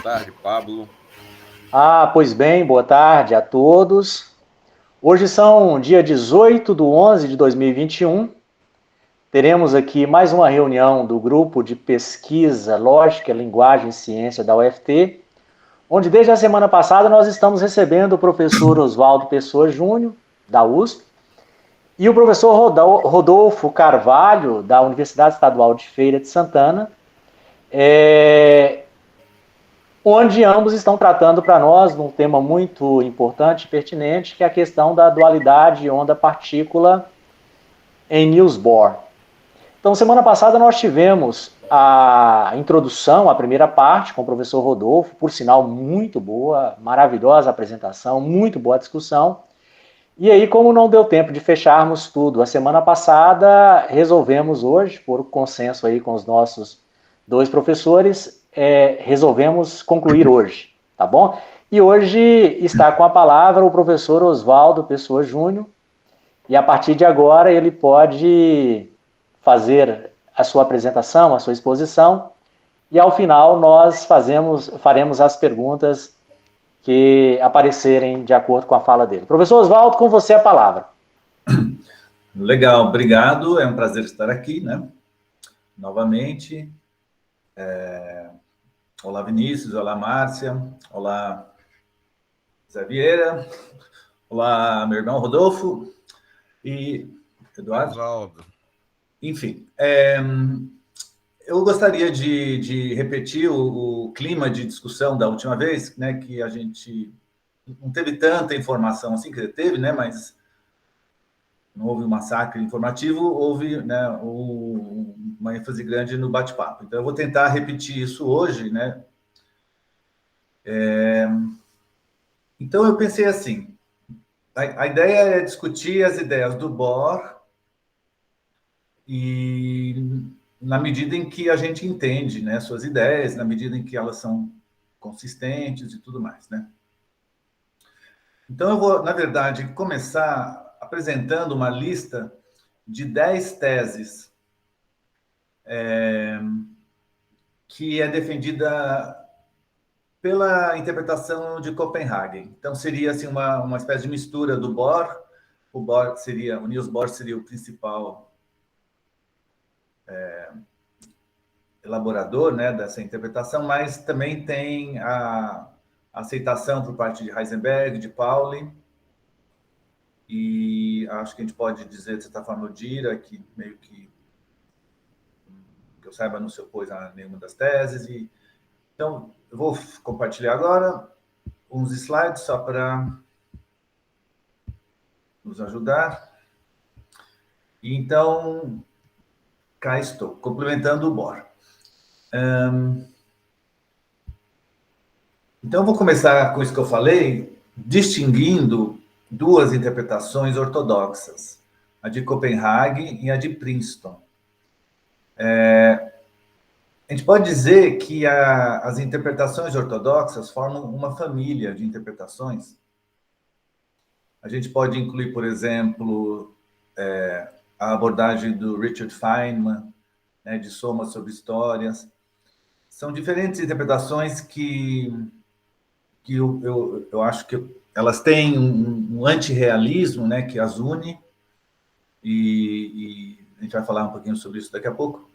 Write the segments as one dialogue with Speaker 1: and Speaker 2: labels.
Speaker 1: tarde, Pablo.
Speaker 2: Pois bem, boa tarde a todos. Hoje são dia 18 de 11 de 2021. Teremos aqui mais uma reunião do Grupo de Pesquisa Lógica, Linguagem e Ciência da UFT, onde desde a semana passada nós estamos recebendo o professor Oswaldo Pessoa Júnior, da USP, e o professor Rodolfo Carvalho, da Universidade Estadual de Feira de Santana, onde ambos estão tratando para nós de um tema muito importante e pertinente, que é a questão da dualidade onda-partícula em Niels Bohr. Então, semana passada nós tivemos a introdução, a primeira parte, com o professor Rodolfo, por sinal muito boa, maravilhosa apresentação, muito boa discussão. E aí, como não deu tempo de fecharmos tudo a semana passada, resolvemos hoje, por consenso aí com os nossos dois professores, resolvemos concluir hoje, tá bom? E hoje está com a palavra o professor Oswaldo Pessoa Júnior, e a partir de agora ele pode fazer a sua apresentação, a sua exposição, e ao final nós faremos as perguntas que aparecerem de acordo com a fala dele. Professor Oswaldo, com você a palavra.
Speaker 3: Legal, obrigado. É um prazer estar aqui, né? Novamente. Olá, Vinícius. Olá, Márcia. Olá, Zé Vieira. Olá, meu irmão Rodolfo. E Eduardo.
Speaker 1: Oswaldo.
Speaker 3: Enfim, eu gostaria de repetir o clima de discussão da última vez, né? Que a gente não teve tanta informação assim, que teve, né? Mas não houve um massacre informativo, houve, né, uma ênfase grande no bate-papo. Então, eu vou tentar repetir isso hoje, né? Então, eu pensei assim, a ideia é discutir as ideias do Bohr e na medida em que a gente entende, né, suas ideias, na medida em que elas são consistentes e tudo mais, né? Então, eu vou, na verdade, começar apresentando uma lista de 10 teses que é defendida pela interpretação de Copenhagen. Então, seria assim, uma espécie de mistura do Bohr. O Niels Bohr seria o principal elaborador, né, dessa interpretação, mas também tem a aceitação por parte de Heisenberg, de Pauli, e acho que a gente pode dizer, de certa forma, o Dira, que meio que eu saiba, não se opôs a nenhuma das teses. Então, eu vou compartilhar agora uns slides só para nos ajudar. E então, cá estou, complementando o Bohr. Então, eu vou começar com isso que eu falei, distinguindo duas interpretações ortodoxas, a de Copenhague e a de Princeton. A gente pode dizer que as interpretações ortodoxas formam uma família de interpretações. A gente pode incluir, por exemplo, a abordagem do Richard Feynman, né, de Soma sobre Histórias. São diferentes interpretações que eu acho que elas têm um antirrealismo, né, que as une, e a gente vai falar um pouquinho sobre isso daqui a pouco.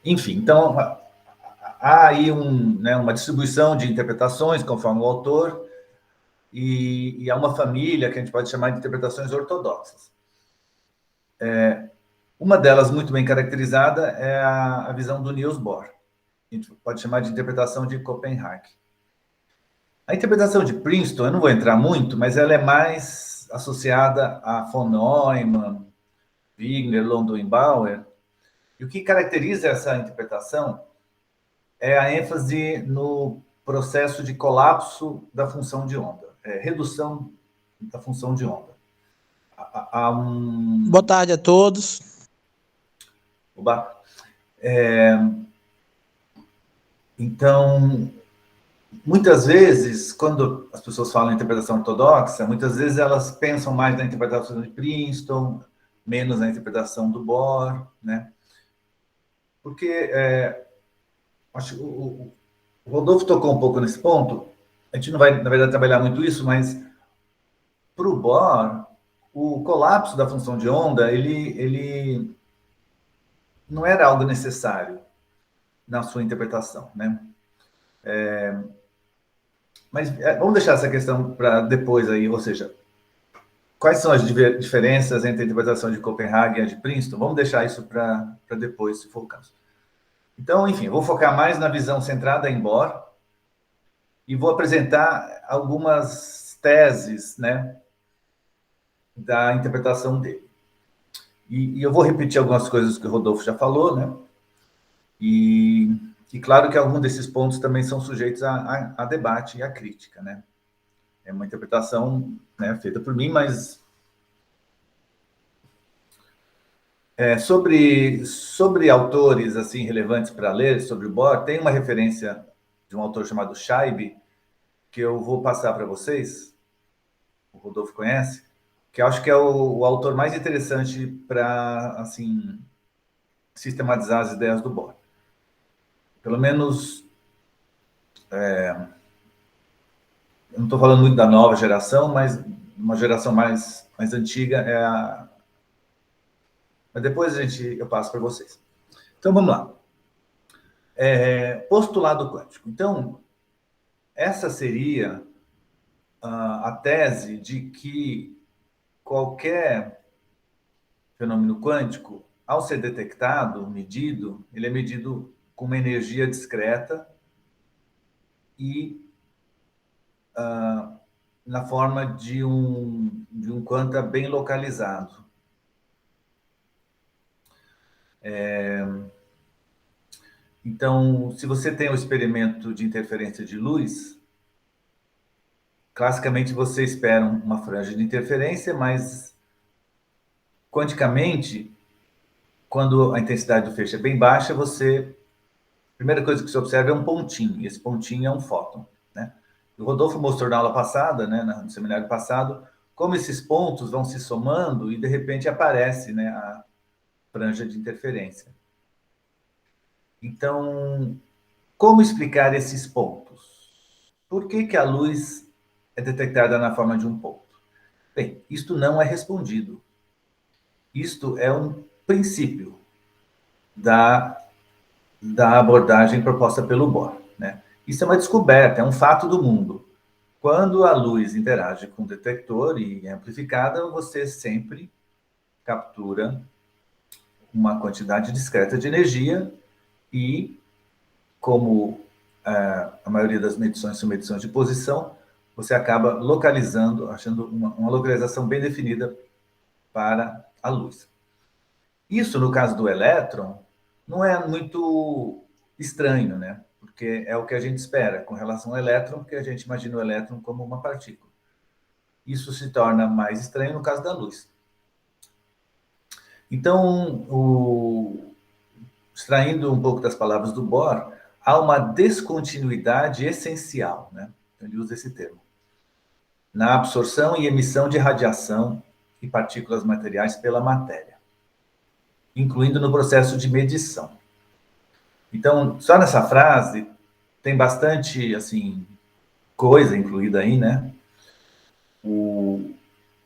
Speaker 3: Enfim, então, há aí uma distribuição de interpretações, conforme o autor, e há uma família que a gente pode chamar de interpretações ortodoxas. Uma delas, muito bem caracterizada, é a visão do Niels Bohr. A gente pode chamar de interpretação de Copenhague. A interpretação de Princeton, eu não vou entrar muito, mas ela é mais associada a von Neumann, Wigner, Londoño-Bauer. E o que caracteriza essa interpretação é a ênfase no processo de colapso da função de onda, redução da função de onda.
Speaker 4: Boa tarde a todos.
Speaker 3: Então, muitas vezes, quando as pessoas falam em interpretação ortodoxa, muitas vezes elas pensam mais na interpretação de Princeton, menos na interpretação do Bohr, né? Porque acho que o Rodolfo tocou um pouco nesse ponto. A gente não vai, na verdade, trabalhar muito isso, mas para o Bohr, o colapso da função de onda, ele não era algo necessário na sua interpretação, né? Mas vamos deixar essa questão para depois aí, ou seja, quais são as diferenças entre a interpretação de Copenhague e a de Princeton? Vamos deixar isso para depois, se for o caso. Então, enfim, vou focar mais na visão centrada em Bohr e vou apresentar algumas teses, né, da interpretação dele. E eu vou repetir algumas coisas que o Rodolfo já falou, né? E claro que alguns desses pontos também são sujeitos a debate e a crítica, né? É uma interpretação, né, feita por mim, mas sobre autores assim relevantes para ler sobre o Bohr, tem uma referência de um autor chamado Scheib, que eu vou passar para vocês, o Rodolfo conhece, que eu acho que é o autor mais interessante para assim sistematizar as ideias do Bohr. Pelo menos, eu não estou falando muito da nova geração, mas uma geração mais antiga é a... Mas depois eu passo para vocês. Então, vamos lá. Postulado quântico. Então, essa seria a tese de que qualquer fenômeno quântico, ao ser detectado, medido, ele é medido com uma energia discreta e na forma de um quanta bem localizado. Então, se você tem o experimento de interferência de luz, classicamente você espera uma franja de interferência, mas quanticamente, quando a intensidade do feixe é bem baixa, a primeira coisa que você observa é um pontinho, e esse pontinho é um fóton, né? O Rodolfo mostrou na aula passada, né, no seminário passado, como esses pontos vão se somando e de repente aparece, né, a franja de interferência. Então, como explicar esses pontos? Por que a luz é detectada na forma de um ponto? Bem, isto não é respondido. Isto é um princípio da, da abordagem proposta pelo Bohr, né? Isso é uma descoberta, é um fato do mundo. Quando a luz interage com o detector e é amplificada, você sempre captura uma quantidade discreta de energia e, como a maioria das medições são medições de posição, você acaba localizando, achando uma localização bem definida para a luz. Isso, no caso do elétron, não é muito estranho, né? Porque é o que a gente espera com relação ao elétron, porque a gente imagina o elétron como uma partícula. Isso se torna mais estranho no caso da luz. Então, extraindo um pouco das palavras do Bohr, há uma descontinuidade essencial, né? Ele usa esse termo, na absorção e emissão de radiação e partículas materiais pela matéria, incluindo no processo de medição. Então, só nessa frase tem bastante assim coisa incluída aí, né?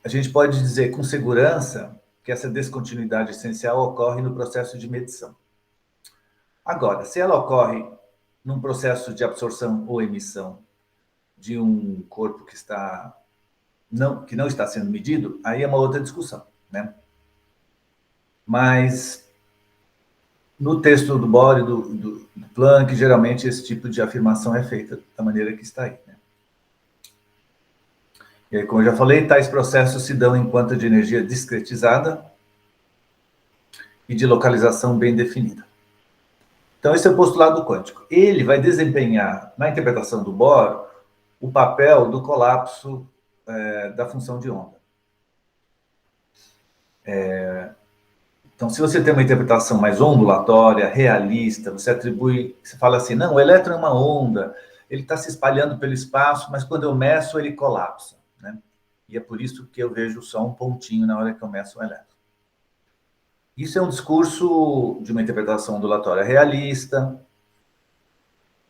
Speaker 3: A gente pode dizer com segurança que essa descontinuidade essencial ocorre no processo de medição. Agora, se ela ocorre num processo de absorção ou emissão de um corpo que não está sendo medido, aí é uma outra discussão, né? Mas no texto do Bohr e do Planck, geralmente esse tipo de afirmação é feita da maneira que está aí, né? E aí, como eu já falei, tais processos se dão enquanto de energia discretizada e de localização bem definida. Então, esse é o postulado quântico. Ele vai desempenhar, na interpretação do Bohr, o papel do colapso da função de onda. Então, se você tem uma interpretação mais ondulatória, realista, você fala assim, não, o elétron é uma onda, ele está se espalhando pelo espaço, mas quando eu meço, ele colapsa, né? E é por isso que eu vejo só um pontinho na hora que eu meço o elétron. Isso é um discurso de uma interpretação ondulatória realista,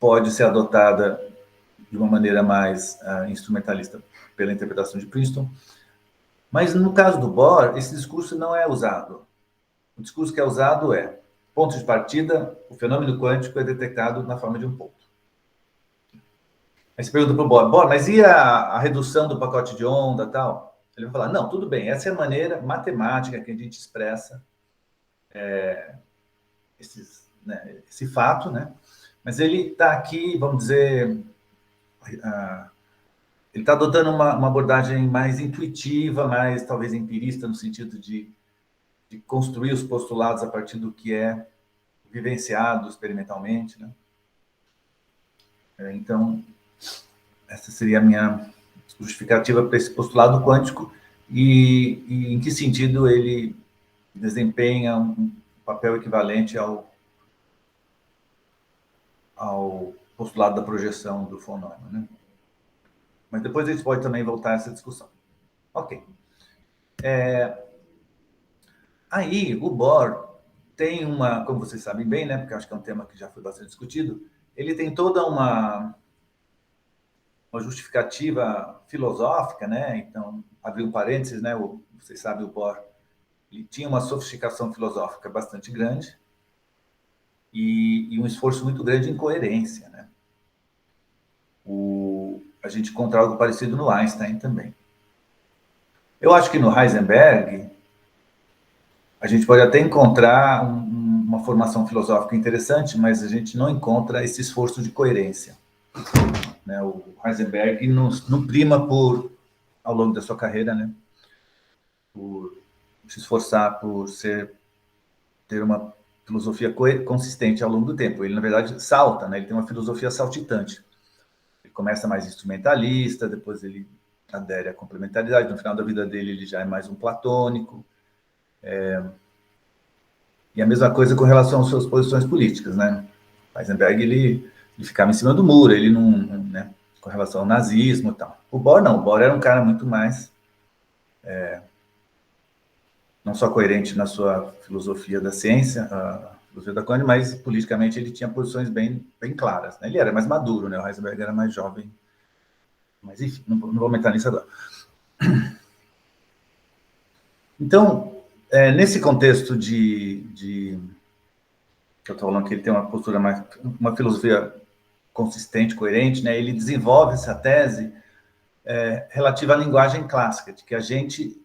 Speaker 3: pode ser adotada de uma maneira mais instrumentalista pela interpretação de Princeton. Mas no caso do Bohr, esse discurso não é usado. O discurso que é usado é: ponto de partida, o fenômeno quântico é detectado na forma de um ponto. Aí você pergunta para o Bohr, mas e a redução do pacote de onda e tal? Ele vai falar: não, tudo bem, essa é a maneira matemática que a gente expressa esse fato, né? Mas ele está aqui, vamos dizer, ele está adotando uma abordagem mais intuitiva, mais talvez empirista, no sentido de construir os postulados a partir do que é vivenciado experimentalmente, né? Então, essa seria a minha justificativa para esse postulado quântico e em que sentido ele desempenha um papel equivalente ao postulado da projeção do von Neumann, né? Mas depois a gente pode também voltar a essa discussão. Ok. Aí, o Bohr tem como vocês sabem bem, né, porque acho que é um tema que já foi bastante discutido, ele tem toda uma justificativa filosófica, né? Então, abrir um parênteses, né? Vocês sabem, o Bohr ele tinha uma sofisticação filosófica bastante grande e um esforço muito grande em coerência, né? A gente encontra algo parecido no Einstein também. Eu acho que no Heisenberg a gente pode até encontrar uma formação filosófica interessante, mas a gente não encontra esse esforço de coerência, né? O Heisenberg não prima ao longo da sua carreira, né, por se esforçar por ter uma filosofia consistente ao longo do tempo. Ele, na verdade, salta, né? Ele tem uma filosofia saltitante. Ele começa mais instrumentalista, depois ele adere à complementaridade. No final da vida dele, ele já é mais um platônico. E a mesma coisa com relação às suas posições políticas, né? Heisenberg, ele ficava em cima do muro, ele não, né, com relação ao nazismo e tal. O Bohr não, o Bohr era um cara muito mais não só coerente na sua filosofia da ciência, a filosofia da quântica, mas politicamente ele tinha posições bem claras, né? Ele era mais maduro, né? O Heisenberg era mais jovem. Mas, enfim, não vou entrar nisso agora. Então, nesse contexto que eu estou falando que ele tem uma postura uma filosofia consistente, coerente, né? Ele desenvolve essa tese relativa à linguagem clássica, de que a gente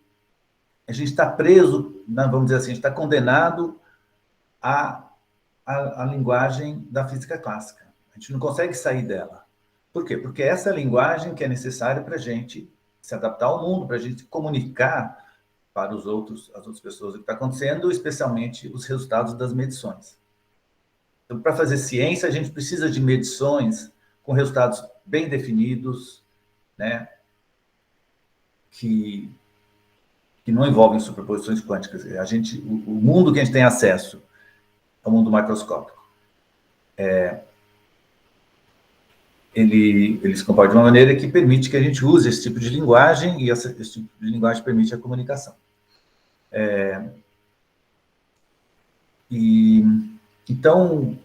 Speaker 3: está preso, vamos dizer assim, a gente está condenado à linguagem da física clássica. A gente não consegue sair dela. Por quê? Porque essa é a linguagem que é necessária para a gente se adaptar ao mundo, para a gente comunicar para as outras pessoas o que está acontecendo, especialmente os resultados das medições. Então, para fazer ciência, a gente precisa de medições com resultados bem definidos, né, que não envolvem superposições quânticas. O mundo que a gente tem acesso é o mundo macroscópico. Ele se comporta de uma maneira que permite que a gente use esse tipo de linguagem e esse tipo de linguagem permite a comunicação. Então,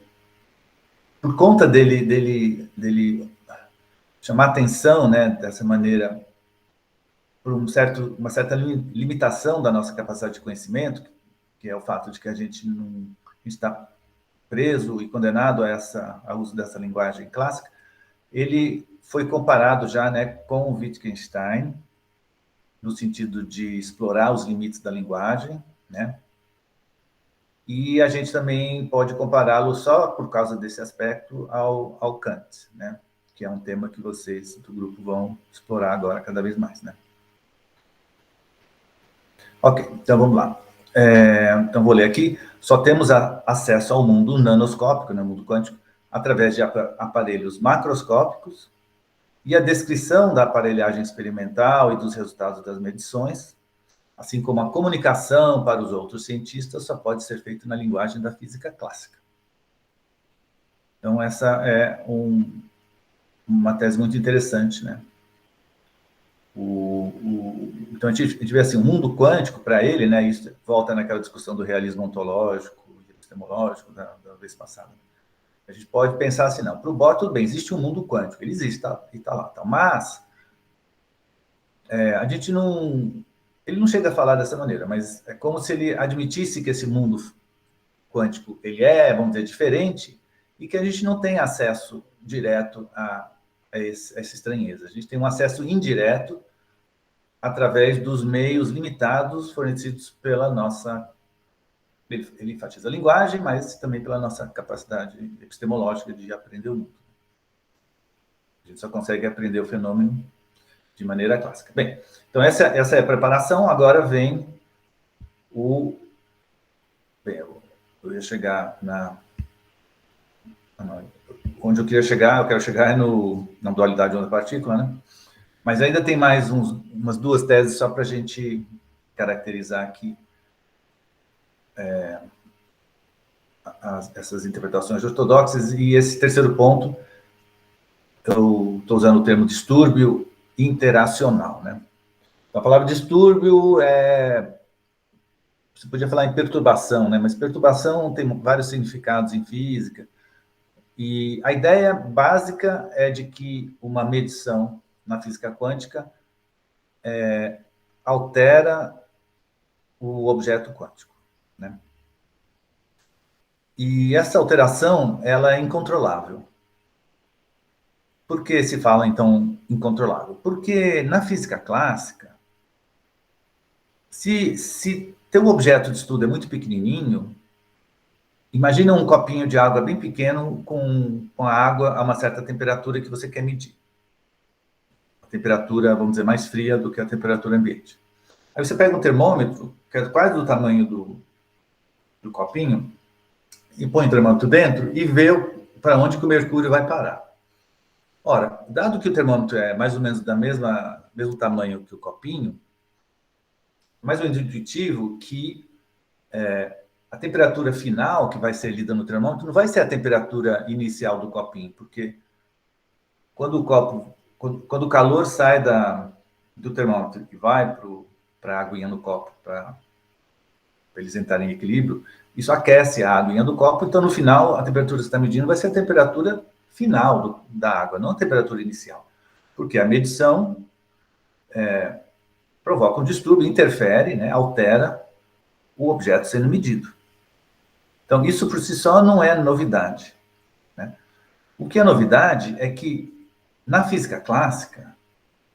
Speaker 3: por conta dele chamar atenção, né, dessa maneira, por uma certa limitação da nossa capacidade de conhecimento, que é o fato de que a gente está preso e condenado ao uso dessa linguagem clássica, ele foi comparado já, né, com o Wittgenstein, no sentido de explorar os limites da linguagem, né? E a gente também pode compará-lo só por causa desse aspecto ao Kant, né? Que é um tema que vocês do grupo vão explorar agora cada vez mais, né? Ok, então vamos lá. Então vou ler aqui. Só temos acesso ao mundo nanoscópico, né, mundo quântico, através de aparelhos macroscópicos e a descrição da aparelhagem experimental e dos resultados das medições, assim como a comunicação para os outros cientistas, só pode ser feita na linguagem da física clássica. Então, essa é uma tese muito interessante, né? Então, a gente vê assim, o mundo quântico, para ele, né, isso volta naquela discussão do realismo ontológico e epistemológico da vez passada. A gente pode pensar assim, não, para o Bohr tudo bem, existe um mundo quântico, ele existe, tá, e está lá, tá, mas a gente não... Ele não chega a falar dessa maneira, mas é como se ele admitisse que esse mundo quântico ele é, vamos dizer, diferente e que a gente não tem acesso direto a essa estranheza. A gente tem um acesso indireto através dos meios limitados fornecidos pela nossa... Ele enfatiza a linguagem, mas também pela nossa capacidade epistemológica de aprender o mundo. A gente só consegue aprender o fenômeno de maneira clássica. Bem, então essa é a preparação. Agora vem o... Bem, eu ia chegar onde eu queria chegar, eu quero chegar na dualidade onda-partícula, né? Mas ainda tem mais umas duas teses só para a gente caracterizar aqui essas interpretações ortodoxas. E esse terceiro ponto, eu estou usando o termo distúrbio interacional, né? A palavra distúrbio você podia falar em perturbação, né? Mas perturbação tem vários significados em física. E a ideia básica é de que uma medição na física quântica altera o objeto quântico, né? E essa alteração, ela é incontrolável. Por que se fala, então, incontrolável? Porque na física clássica, se teu objeto de estudo é muito pequenininho, imagina um copinho de água bem pequeno com a água a uma certa temperatura que você quer medir. A temperatura, vamos dizer, mais fria do que a temperatura ambiente. Aí você pega um termômetro, que é quase do tamanho do copinho, e põe o termômetro dentro e vê para onde que o mercúrio vai parar. Ora, dado que o termômetro é mais ou menos mesmo tamanho que o copinho, mais ou menos intuitivo que a temperatura final que vai ser lida no termômetro não vai ser a temperatura inicial do copinho, porque quando o calor sai do termômetro e vai para a aguinha no copo, para eles entrarem em equilíbrio, isso aquece a aguinha do copo, então no final a temperatura que você está medindo vai ser a temperatura final da água, não a temperatura inicial. Porque a medição provoca um distúrbio, interfere, né, altera o objeto sendo medido. Então, isso por si só não é novidade, né? O que é novidade é que, na física clássica,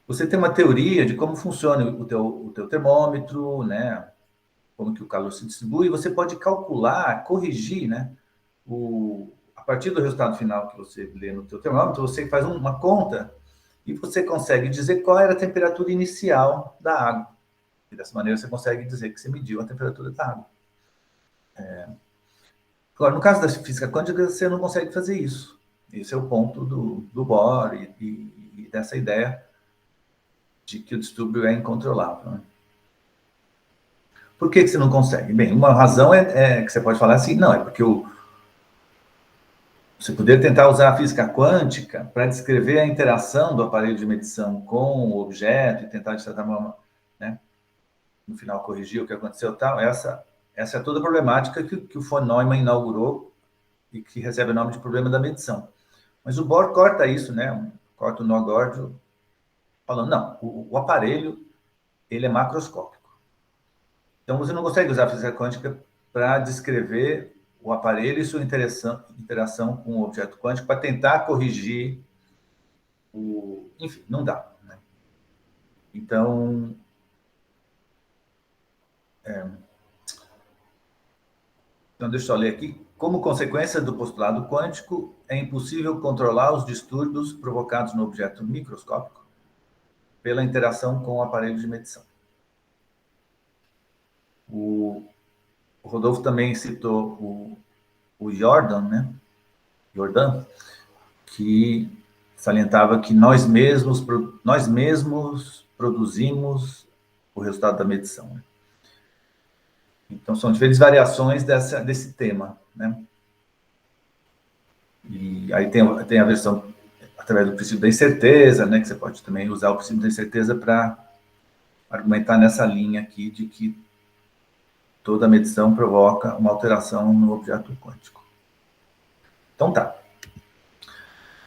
Speaker 3: você tem uma teoria de como funciona o teu termômetro, né? Como que o calor se distribui, e você pode calcular, corrigir, né? A partir do resultado final que você lê no teu termômetro, você faz uma conta e você consegue dizer qual era a temperatura inicial da água. E dessa maneira você consegue dizer que você mediu a temperatura da água. Agora, no caso da física quântica, você não consegue fazer isso. Esse é o ponto do Bohr e dessa ideia de que o distúrbio é incontrolável, né? Por que você não consegue? Bem, uma razão é que você pode falar assim, não, é porque você poderia tentar usar a física quântica para descrever a interação do aparelho de medição com o objeto e tentar, de certa forma, né, no final corrigir o que aconteceu e tal. Essa é toda a problemática que o von Neumann inaugurou e que recebe o nome de problema da medição. Mas o Bohr corta isso, né? Corta o nó górdio, falando, não, o aparelho ele é macroscópico. Então, você não consegue usar a física quântica para descrever o aparelho e sua interação com o objeto quântico para tentar corrigir Enfim, não dá, né? Então, deixa eu ler aqui. Como consequência do postulado quântico, é impossível controlar os distúrbios provocados no objeto microscópico pela interação com o aparelho de medição. O Rodolfo também citou o Jordan, né? Jordan, que salientava que nós mesmos produzimos o resultado da medição, né? Então, são diferentes variações desse tema, né? E aí tem a versão através do princípio da incerteza, né? Que você pode também usar o princípio da incerteza para argumentar nessa linha aqui de que toda medição provoca uma alteração no objeto quântico. Então tá.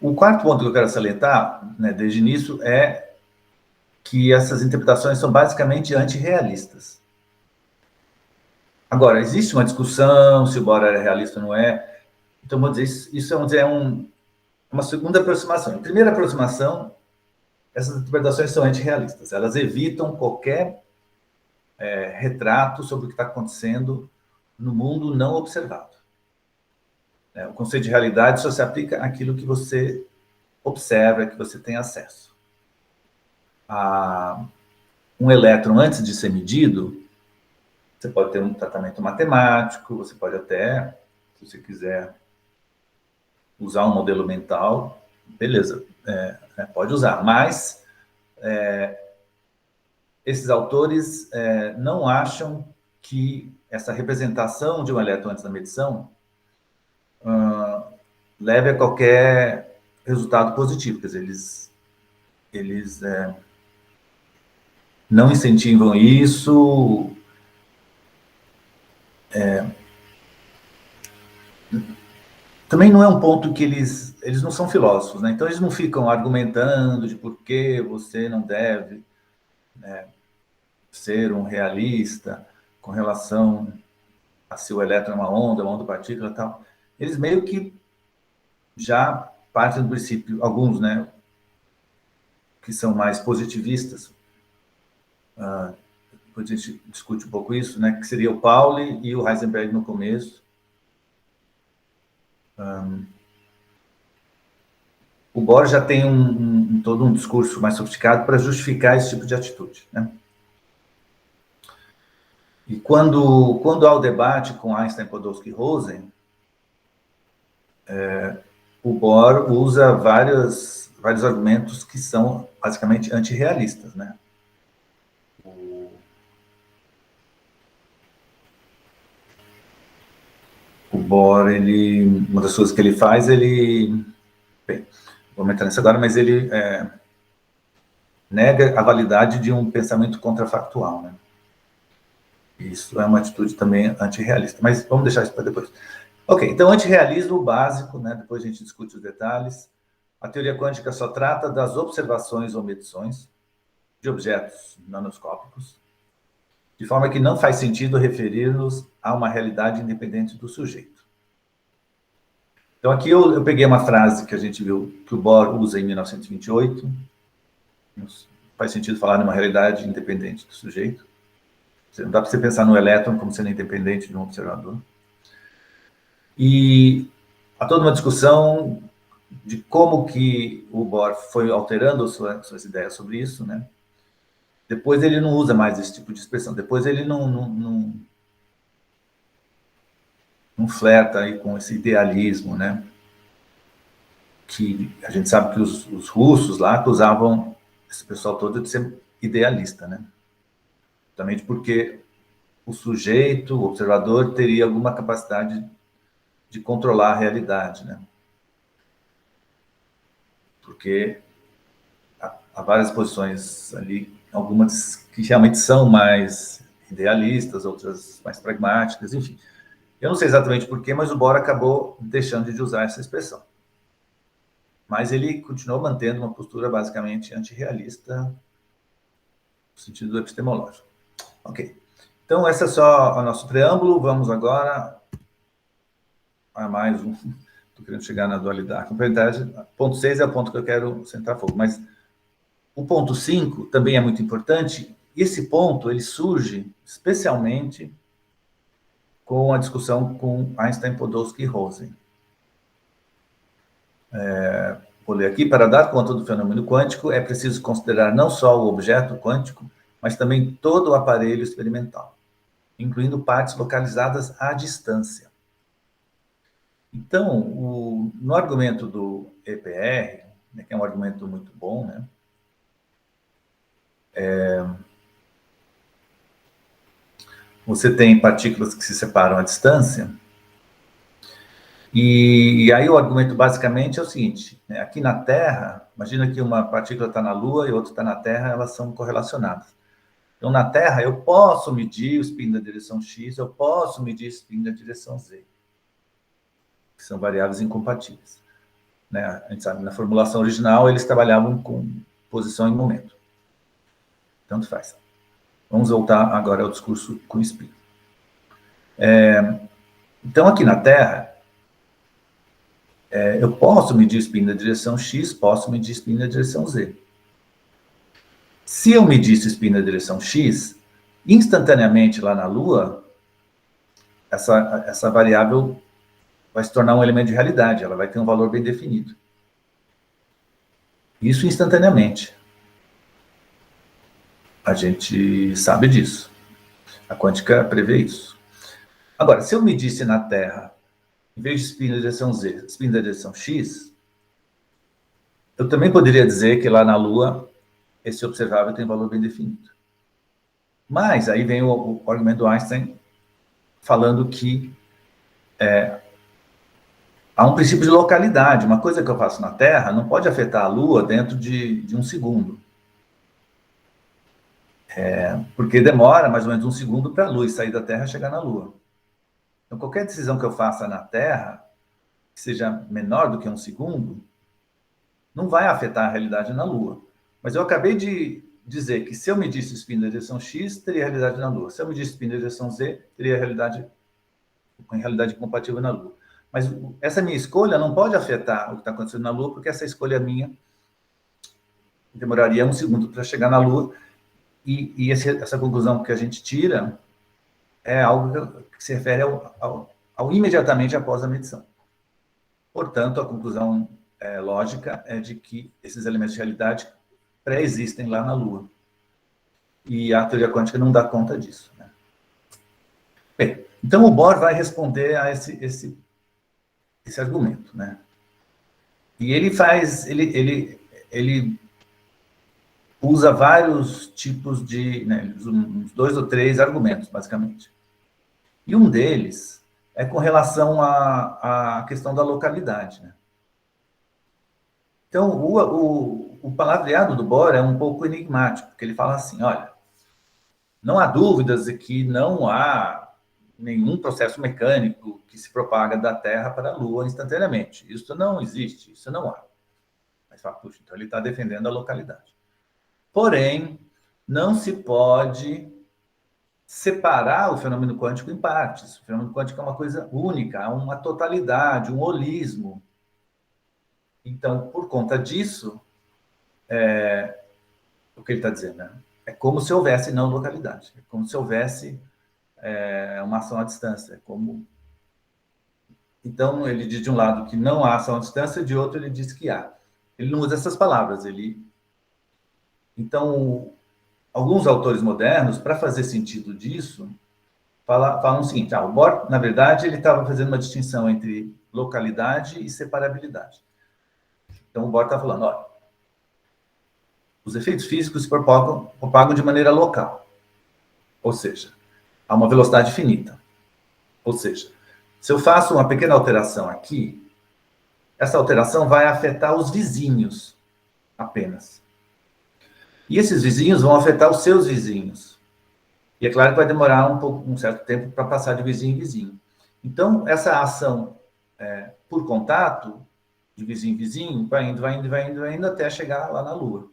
Speaker 3: O quarto ponto que eu quero salientar, né, desde o início, é que essas interpretações são basicamente antirrealistas. Agora, existe uma discussão se o Bohr era realista ou não é. Então, vou dizer, isso vamos dizer, uma segunda aproximação. A primeira aproximação, essas interpretações são antirrealistas. Elas evitam qualquer retrato sobre o que está acontecendo no mundo não observado. O conceito de realidade só se aplica àquilo que você observa, que você tem acesso. Um elétron, antes de ser medido, você pode ter um tratamento matemático, você pode até, se você quiser, usar um modelo mental, beleza, pode usar, mas esses autores não acham que essa representação de um elétron antes da medição leve a qualquer resultado positivo, quer dizer, eles não incentivam isso. Também não é um ponto que eles não são filósofos, né? Então eles não ficam argumentando de por que você não deve ser um realista com relação a se o elétron é uma onda partícula e tal. Eles meio que já partem do princípio, alguns, né, que são mais positivistas, depois a gente discute um pouco isso, né, que seria o Pauli e o Heisenberg no começo. O Bohr já tem todo um discurso mais sofisticado para justificar esse tipo de atitude, né? E quando há o debate com Einstein, Podolsky e Rosen, o Bohr usa vários argumentos que são basicamente antirrealistas, né? O Bohr, uma das coisas que ele faz, bem, vou entrar nisso agora, mas ele nega a validade de um pensamento contrafactual, né? Isso é uma atitude também antirrealista, mas vamos deixar isso para depois. Ok, então antirrealismo básico, né? Depois a gente discute os detalhes. A teoria quântica só trata das observações ou medições de objetos nanoscópicos, de forma que não faz sentido referir-nos a uma realidade independente do sujeito. Então aqui eu peguei uma frase que a gente viu que o Bohr usa em 1928. Faz sentido falar numa realidade independente do sujeito. Não dá para você pensar no elétron como sendo independente de um observador. E há toda uma discussão de como que o Bohr foi alterando suas ideias sobre isso, né? Depois ele não usa mais esse tipo de expressão. Depois ele não flerta aí com esse idealismo, né? Que a gente sabe que os russos lá acusavam esse pessoal todo de ser idealista, né? Justamente porque o sujeito, o observador, teria alguma capacidade de controlar a realidade, né? Porque há várias posições ali, algumas que realmente são mais idealistas, outras mais pragmáticas, enfim. Eu não sei exatamente porquê, mas o Bohr acabou deixando de usar essa expressão. Mas ele continuou mantendo uma postura basicamente antirrealista, no sentido epistemológico. Ok. Então, esse é só o nosso preâmbulo. Vamos agora a mais um. Estou querendo chegar na dualidade. Na verdade, ponto 6 é o ponto que eu quero centrar fogo. Mas o ponto 5 também é muito importante. E esse ponto ele surge especialmente com a discussão com Einstein, Podolsky e Rosen. Vou ler aqui. Para dar conta do fenômeno quântico, é preciso considerar não só o objeto quântico, mas também todo o aparelho experimental, incluindo partes localizadas à distância. Então, no argumento do EPR, né, que é um argumento muito bom, né? Você tem partículas que se separam à distância, e aí o argumento basicamente é o seguinte, né? Aqui na Terra, imagina que uma partícula está na Lua e outra está na Terra, elas são correlacionadas. Então, na Terra, eu posso medir o spin da direção X, eu posso medir o spin da direção Z. que são variáveis incompatíveis. Né? A gente sabe, na formulação original, eles trabalhavam com posição e momento. Tanto faz. Vamos voltar agora ao discurso com spin. Então, aqui na Terra, eu posso medir spin na direção X, posso medir spin na direção Z. Se eu medisse spin na direção X, instantaneamente lá na Lua, essa variável vai se tornar um elemento de realidade, ela vai ter um valor bem definido. Isso instantaneamente. A gente sabe disso. A quântica prevê isso. Agora, se eu medisse na Terra, em vez de spin na direção Z, spin na direção X, eu também poderia dizer que lá na Lua, esse observável tem valor bem definido. Mas aí vem o argumento do Einstein falando que há um princípio de localidade. Uma coisa que eu faço na Terra não pode afetar a Lua dentro de um segundo. Porque demora mais ou menos um segundo para a luz sair da Terra e chegar na Lua. Então, qualquer decisão que eu faça na Terra, que seja menor do que um segundo, não vai afetar a realidade na Lua. Mas eu acabei de dizer que se eu medisse o spin na direção X, teria realidade na Lua. Se eu medisse o spin na direção Z, teria realidade compatível na Lua. Mas essa minha escolha não pode afetar o que está acontecendo na Lua, porque essa escolha minha demoraria um segundo para chegar na Lua, e essa conclusão que a gente tira é algo que se refere ao imediatamente após a medição. Portanto, a conclusão lógica é de que esses elementos de realidade pré-existem lá na Lua. E a teoria quântica não dá conta disso. Né? Bem, então o Bohr vai responder a esse argumento. Né? E ele usa vários tipos de... Né, uns 2 ou 3 argumentos, basicamente. E um deles é com relação à questão da localidade. Né? Então, o palavreado do Bohr é um pouco enigmático, porque ele fala assim, olha, não há dúvidas de que não há nenhum processo mecânico que se propaga da Terra para a Lua instantaneamente. Isso não existe, isso não há. Mas fala, puxa, então ele está defendendo a localidade. Porém, não se pode separar o fenômeno quântico em partes. O fenômeno quântico é uma coisa única, é uma totalidade, um holismo. Então, por conta disso, o que ele está dizendo, né? É como se houvesse não localidade, é como se houvesse uma ação à distância. Então, ele diz de um lado que não há ação à distância, de outro ele diz que há. Ele não usa essas palavras. Então, alguns autores modernos, para fazer sentido disso, falam o seguinte, o Bohr, na verdade, ele estava fazendo uma distinção entre localidade e separabilidade. Então, o Bohr está falando, olha, os efeitos físicos se propagam de maneira local, ou seja, a uma velocidade finita. Ou seja, se eu faço uma pequena alteração aqui, essa alteração vai afetar os vizinhos apenas. E esses vizinhos vão afetar os seus vizinhos. E é claro que vai demorar um certo tempo para passar de vizinho em vizinho. Então, essa ação por contato, de vizinho em vizinho, vai indo até chegar lá na Lua.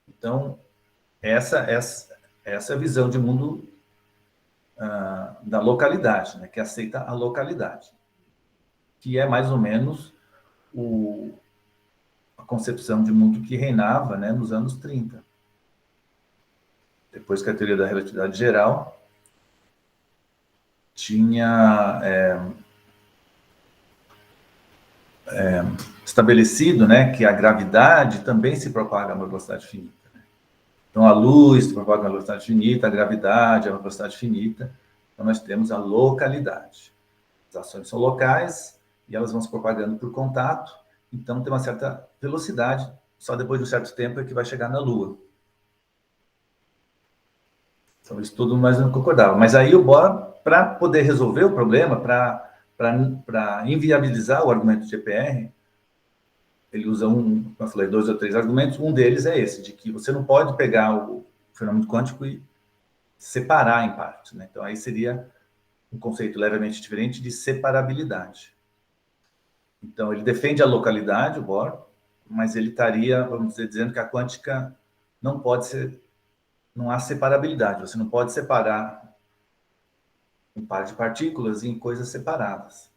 Speaker 3: Então, essa é a visão de mundo da localidade, né, que aceita a localidade, que é mais ou menos a concepção de mundo que reinava, né, nos anos 30. Depois que a teoria da relatividade geral tinha estabelecido, né, que a gravidade também se propaga a uma velocidade finita. Né? Então, a luz se propaga a uma velocidade finita, a gravidade a uma velocidade finita. Então, nós temos a localidade. As ações são locais e elas vão se propagando por contato. Então, tem uma certa velocidade. Só depois de um certo tempo é que vai chegar na Lua. Então, isso tudo mais não concordava. Mas aí o Bohr, para poder resolver o problema, para inviabilizar o argumento de EPR, ele usa como eu falei, 2 ou 3 argumentos. Um deles é esse, de que você não pode pegar o fenômeno quântico e separar em partes. Né? Então, aí seria um conceito levemente diferente de separabilidade. Então, ele defende a localidade, o Bohr, mas ele estaria, vamos dizer, dizendo que a quântica não pode ser, não há separabilidade, você não pode separar um par de partículas em coisas separadas.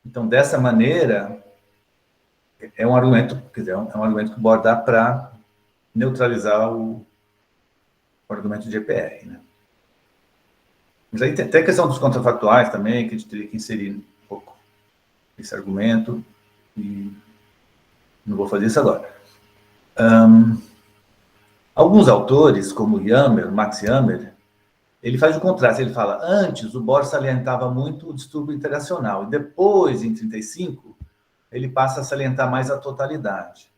Speaker 3: Então, dessa maneira, é um argumento, quer dizer, é um argumento que o Bohr dá para neutralizar o argumento de EPR, né? Mas aí tem até a questão dos contrafactuais também, que a gente teria que inserir um pouco esse argumento, e não vou fazer isso agora. Alguns autores, como Yammer, Max Yammer, ele faz o contraste, ele fala, antes o Bohr salientava muito o distúrbio interacional, e depois, em 35, ele passa a salientar mais a totalidade.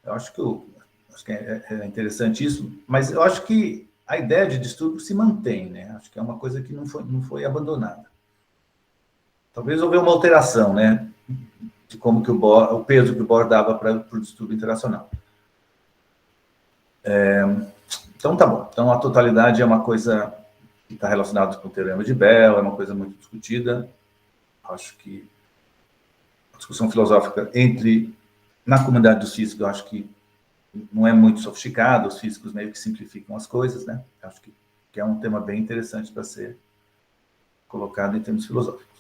Speaker 3: Eu acho que é interessante isso, mas eu acho que a ideia de distúrbio se mantém, né? Acho que é uma coisa que não foi abandonada. Talvez houve uma alteração, né? De como que o peso que o Bohr dava para o distúrbio interacional. Então, tá bom. Então, a totalidade é uma coisa que está relacionada com o teorema de Bell, é uma coisa muito discutida. Acho que a discussão filosófica na comunidade dos físicos, eu acho que não é muito sofisticada, os físicos meio que simplificam as coisas, né? Acho que é um tema bem interessante para ser colocado em termos filosóficos.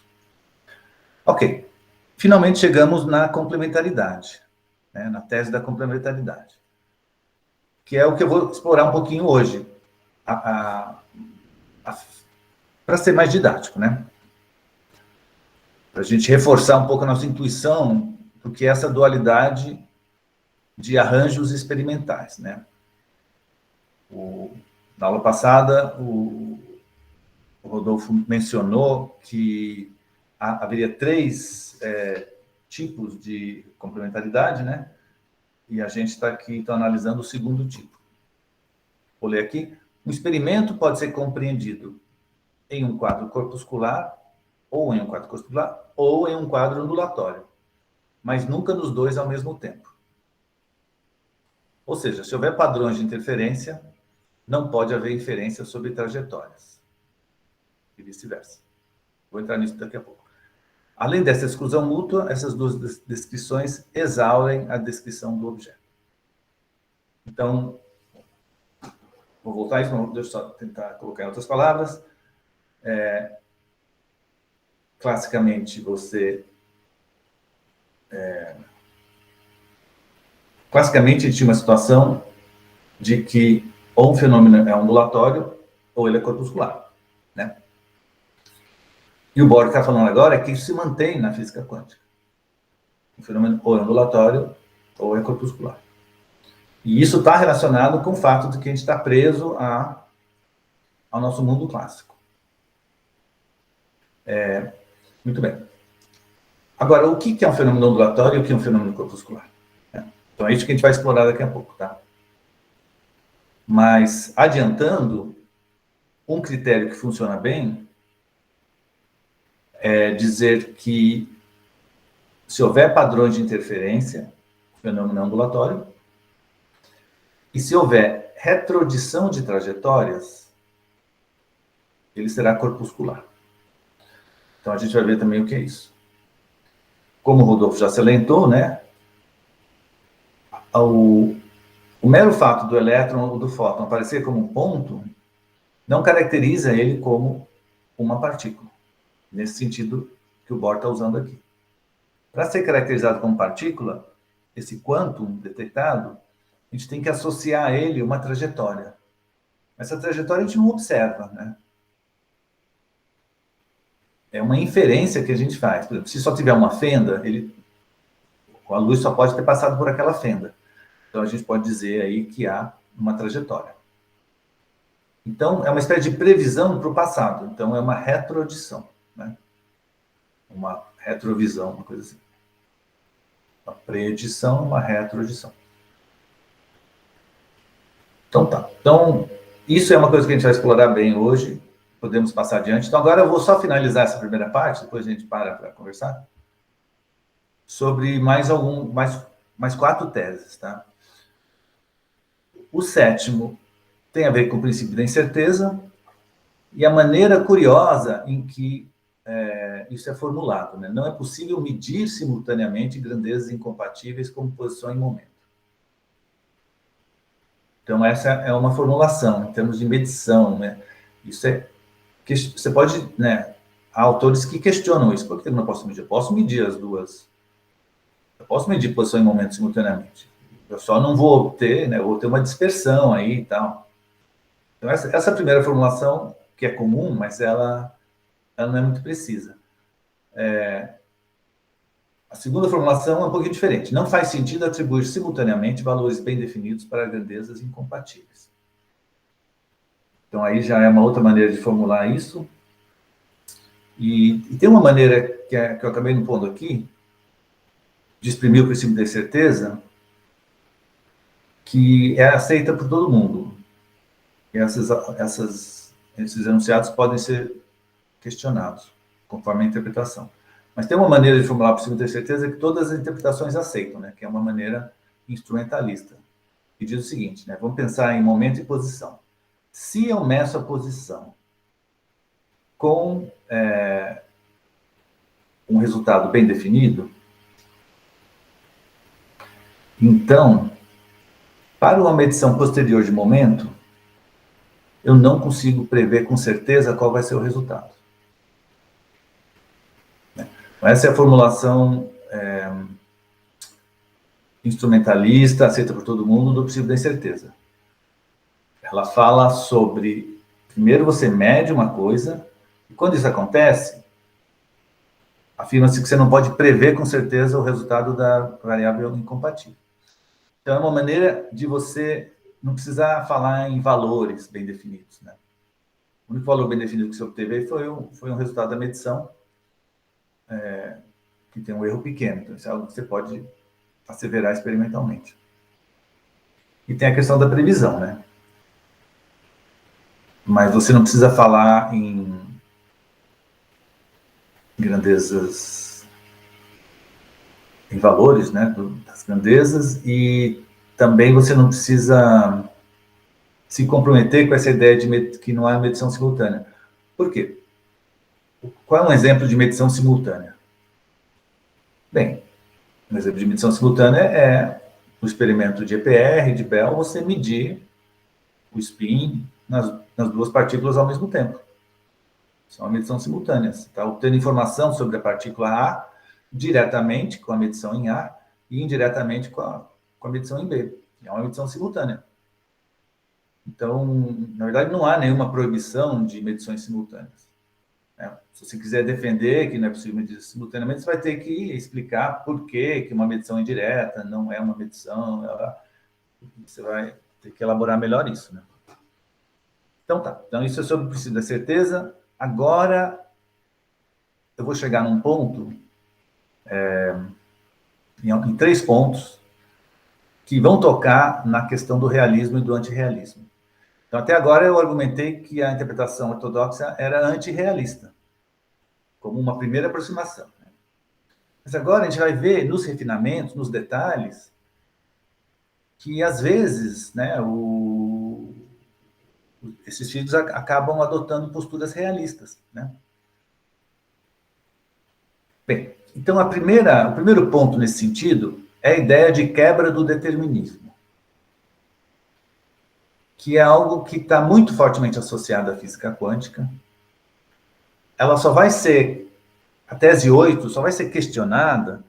Speaker 3: Ok. Finalmente chegamos na complementaridade, né? Na tese da complementaridade, que é o que eu vou explorar um pouquinho hoje, para ser mais didático, né? Para a gente reforçar um pouco a nossa intuição do que é essa dualidade de arranjos experimentais, né? Na aula passada, o Rodolfo mencionou que haveria 3 tipos de complementaridade, né? E a gente está aqui, então, analisando o segundo tipo. Vou ler aqui. Um experimento pode ser compreendido em um quadro corpuscular, ou em um quadro corpuscular, ou em um quadro ondulatório, mas nunca nos dois ao mesmo tempo. Ou seja, se houver padrões de interferência, não pode haver inferência sobre trajetórias. E vice-versa. Vou entrar nisso daqui a pouco. Além dessa exclusão mútua, essas duas descrições exaurem a descrição do objeto. Então, vou voltar a isso, deixa eu só tentar colocar em outras palavras. Classicamente, Classicamente, tinha uma situação de que ou um fenômeno é ondulatório ou ele é corpuscular, né? E o Bohr está falando agora é que isso se mantém na física quântica. O fenômeno ou é ondulatório ou é corpuscular. E isso está relacionado com o fato de que a gente está preso ao nosso mundo clássico. Muito bem. Agora, o que é um fenômeno ondulatório e o que é um fenômeno corpuscular? Então, é isso que a gente vai explorar daqui a pouco, tá? Mas, adiantando, um critério que funciona bem é dizer que, se houver padrões de interferência, o fenômeno é ondulatório, e se houver retrodição de trajetórias, ele será corpuscular. Então, a gente vai ver também o que é isso. Como o Rodolfo já salientou, né? O mero fato do elétron ou do fóton aparecer como um ponto não caracteriza ele como uma partícula, nesse sentido que o Bohr está usando aqui. Para ser caracterizado como partícula, esse quantum detectado, a gente tem que associar a ele uma trajetória. Essa trajetória a gente não observa, né? É uma inferência que a gente faz. Por exemplo, se só tiver uma fenda, a luz só pode ter passado por aquela fenda. Então, a gente pode dizer aí que há uma trajetória. Então, é uma espécie de previsão para o passado. Então, é uma retroaudição, né? Uma retrovisão, uma coisa assim. Uma predição, uma retroaudição. Então, tá. Então, isso é uma coisa que a gente vai explorar bem hoje. Podemos passar adiante. Então, agora eu vou só finalizar essa primeira parte, depois a gente para conversar, sobre mais 4 teses, tá? O sétimo tem a ver com o princípio da incerteza e a maneira curiosa em que isso é formulado, né? Não é possível medir simultaneamente grandezas incompatíveis como posição e momento. Então, essa é uma formulação em termos de medição, né? Isso é que você pode, né? Há autores que questionam isso. Por que eu não posso medir? Eu posso medir as duas. Eu posso medir posição e momento simultaneamente. Eu só não vou obter, né? Eu vou ter uma dispersão aí e tal. Então, essa primeira formulação, que é comum, mas ela não é muito precisa. A segunda formulação é um pouquinho diferente. Não faz sentido atribuir simultaneamente valores bem definidos para grandezas incompatíveis. Então, aí já é uma outra maneira de formular isso. E tem uma maneira que eu acabei não pondo aqui, de exprimir o princípio da certeza, que é aceita por todo mundo. E esses enunciados podem ser questionados, conforme a interpretação. Mas tem uma maneira de formular o princípio da certeza que todas as interpretações aceitam, né? Que é uma maneira instrumentalista. Que diz o seguinte, né? Vamos pensar em momento e posição. Se eu meço a posição com um resultado bem definido, então, para uma medição posterior de momento, eu não consigo prever com certeza qual vai ser o resultado. Essa é a formulação instrumentalista, aceita por todo mundo, do princípio da incerteza. Ela fala sobre, primeiro você mede uma coisa, e quando isso acontece, afirma-se que você não pode prever com certeza o resultado da variável incompatível. Então, é uma maneira de você não precisar falar em valores bem definidos, né? O único valor bem definido que você obteve foi um resultado da medição, que tem um erro pequeno. Então, isso é algo que você pode asseverar experimentalmente. E tem a questão da previsão, né? Mas você não precisa falar em grandezas, em valores, né, das grandezas, e também você não precisa se comprometer com essa ideia de que não há medição simultânea. Por quê? Qual é um exemplo de medição simultânea? Bem, um exemplo de medição simultânea é o experimento de EPR, de Bell, você medir o spin nas duas partículas ao mesmo tempo. Isso é uma medição simultânea. Você está obtendo informação sobre a partícula A diretamente com a medição em A e indiretamente com a medição em B. É uma medição simultânea. Então, na verdade, não há nenhuma proibição de medições simultâneas. Se você quiser defender que não é possível medir simultaneamente, você vai ter que explicar por que uma medição indireta não é uma medição. Você vai ter que elaborar melhor isso, né? Então, tá. Então, isso é sobre o princípio da certeza. Agora, eu vou chegar num ponto, em 3 pontos, que vão tocar na questão do realismo e do antirrealismo. Então, até agora, eu argumentei que a interpretação ortodoxa era antirrealista, como uma primeira aproximação. Mas agora a gente vai ver nos refinamentos, nos detalhes, que às vezes, né, esses filhos acabam adotando posturas realistas, né? Bem, então o primeiro ponto nesse sentido é a ideia de quebra do determinismo, que é algo que está muito fortemente associado à física quântica. Ela só vai ser, a tese 8 só vai ser questionada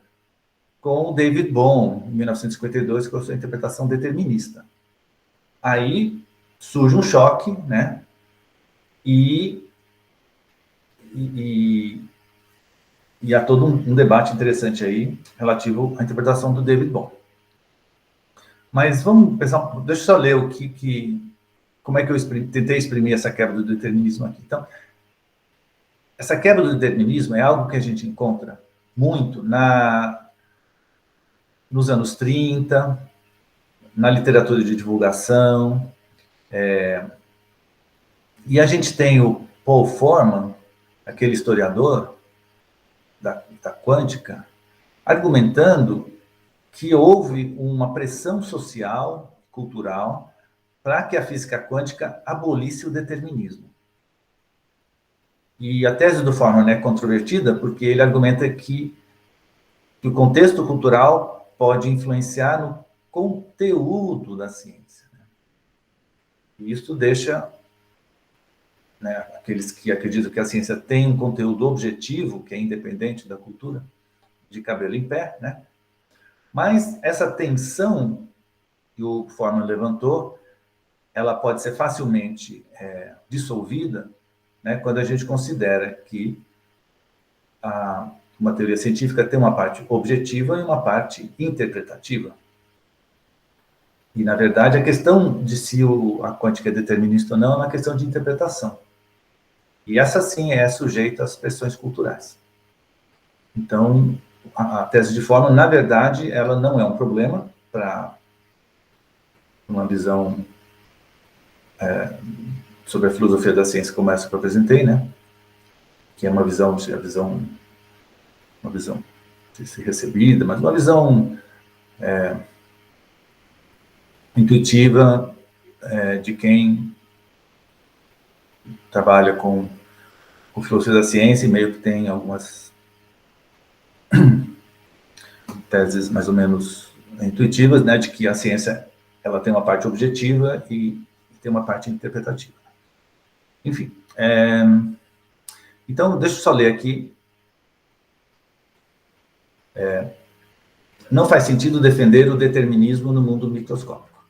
Speaker 3: com o David Bohm, em 1952, com a sua interpretação determinista. Aí surge um choque, né? E há todo um debate interessante aí relativo à interpretação do David Bohm. Mas vamos pensar, deixa eu só ler como é que eu tentei exprimir essa quebra do determinismo aqui. Então, essa quebra do determinismo é algo que a gente encontra muito nos anos 30, na literatura de divulgação, e a gente tem o Paul Forman, aquele historiador da quântica, argumentando que houve uma pressão social, cultural, para que a física quântica abolisse o determinismo. E a tese do Feynman é controvertida porque ele argumenta que o contexto cultural pode influenciar no conteúdo da ciência. E isso deixa, né, aqueles que acreditam que a ciência tem um conteúdo objetivo, que é independente da cultura, de cabelo em pé, né? Mas essa tensão que o Feynman levantou, ela pode ser facilmente dissolvida, né, quando a gente considera que uma teoria científica tem uma parte objetiva e uma parte interpretativa. E, na verdade, a questão de se a quântica é determinista ou não é uma questão de interpretação. E essa, sim, é sujeita às pressões culturais. Então, a tese de Feynman, na verdade, ela não é um problema para uma visão sobre a filosofia da ciência como essa que eu apresentei, né? Que é uma visão de ser recebida, mas uma visão intuitiva de quem trabalha com filosofia da ciência e meio que tem algumas teses mais ou menos intuitivas, né, de que a ciência ela tem uma parte objetiva e tem uma parte interpretativa. Enfim, então deixa eu só ler aqui. Não faz sentido defender o determinismo no mundo microscópico.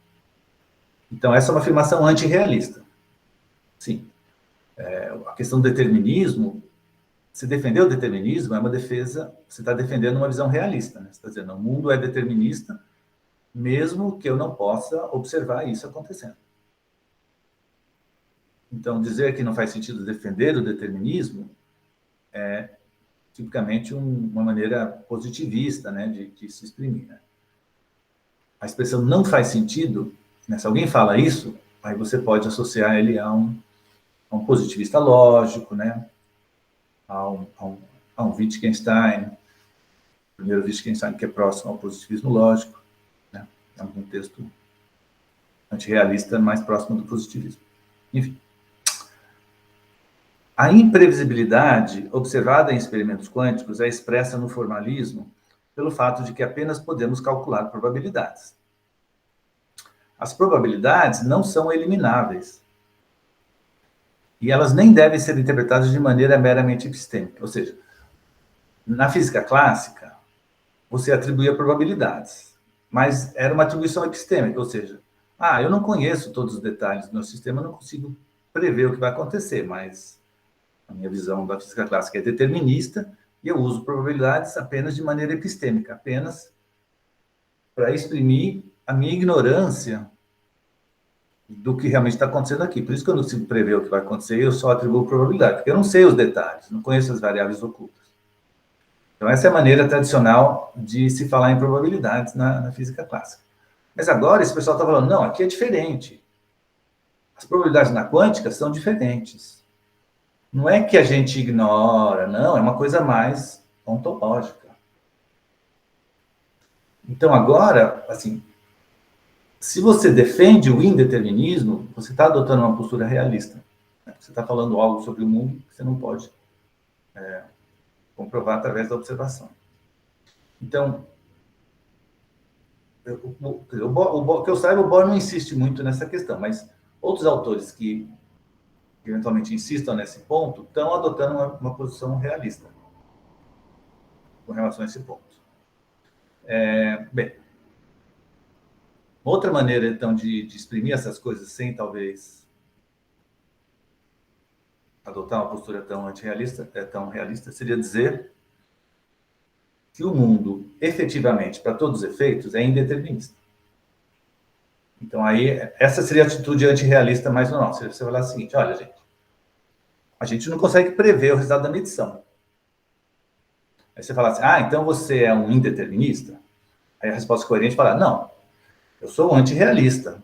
Speaker 3: Então essa é uma afirmação antirrealista. Sim, a questão do determinismo, se defender o determinismo é uma defesa, você está defendendo uma visão realista, né? Você está dizendo, o mundo é determinista, mesmo que eu não possa observar isso acontecendo. Então, dizer que não faz sentido defender o determinismo é tipicamente uma maneira positivista, né, de se exprimir. Né? A expressão não faz sentido, né, se alguém fala isso, aí você pode associar ele a um positivista lógico, né, a um Wittgenstein, primeiro Wittgenstein que é próximo ao positivismo lógico, né, é um contexto antirrealista mais próximo do positivismo. Enfim. A imprevisibilidade observada em experimentos quânticos é expressa no formalismo pelo fato de que apenas podemos calcular probabilidades. As probabilidades não são elimináveis. E elas nem devem ser interpretadas de maneira meramente epistêmica. Ou seja, na física clássica, você atribuía probabilidades, mas era uma atribuição epistêmica, ou seja, eu não conheço todos os detalhes do meu sistema, eu não consigo prever o que vai acontecer, mas a minha visão da física clássica é determinista e eu uso probabilidades apenas de maneira epistêmica, apenas para exprimir a minha ignorância do que realmente está acontecendo aqui. Por isso que eu não consigo prever o que vai acontecer, eu só atribuo probabilidade, porque eu não sei os detalhes, não conheço as variáveis ocultas. Então, essa é a maneira tradicional de se falar em probabilidades na física clássica. Mas agora esse pessoal está falando, não, aqui é diferente. As probabilidades na quântica são diferentes. Não é que a gente ignora, não, é uma coisa mais ontológica. Então, agora, assim, se você defende o indeterminismo, você está adotando uma postura realista. Você está falando algo sobre o mundo que você não pode comprovar através da observação. Então, o que eu saiba, o Bohr não insiste muito nessa questão, mas outros autores que eventualmente insistam nesse ponto estão adotando uma posição realista com relação a esse ponto. Bem, outra maneira, então, de exprimir essas coisas sem, talvez, adotar uma postura tão antirrealista, tão realista, seria dizer que o mundo, efetivamente, para todos os efeitos, é indeterminista. Então, aí, essa seria a atitude antirrealista mais normal. Você vai falar o seguinte, olha, gente, a gente não consegue prever o resultado da medição. Aí você fala assim, então você é um indeterminista? Aí a resposta coerente fala, não, eu sou um antirrealista.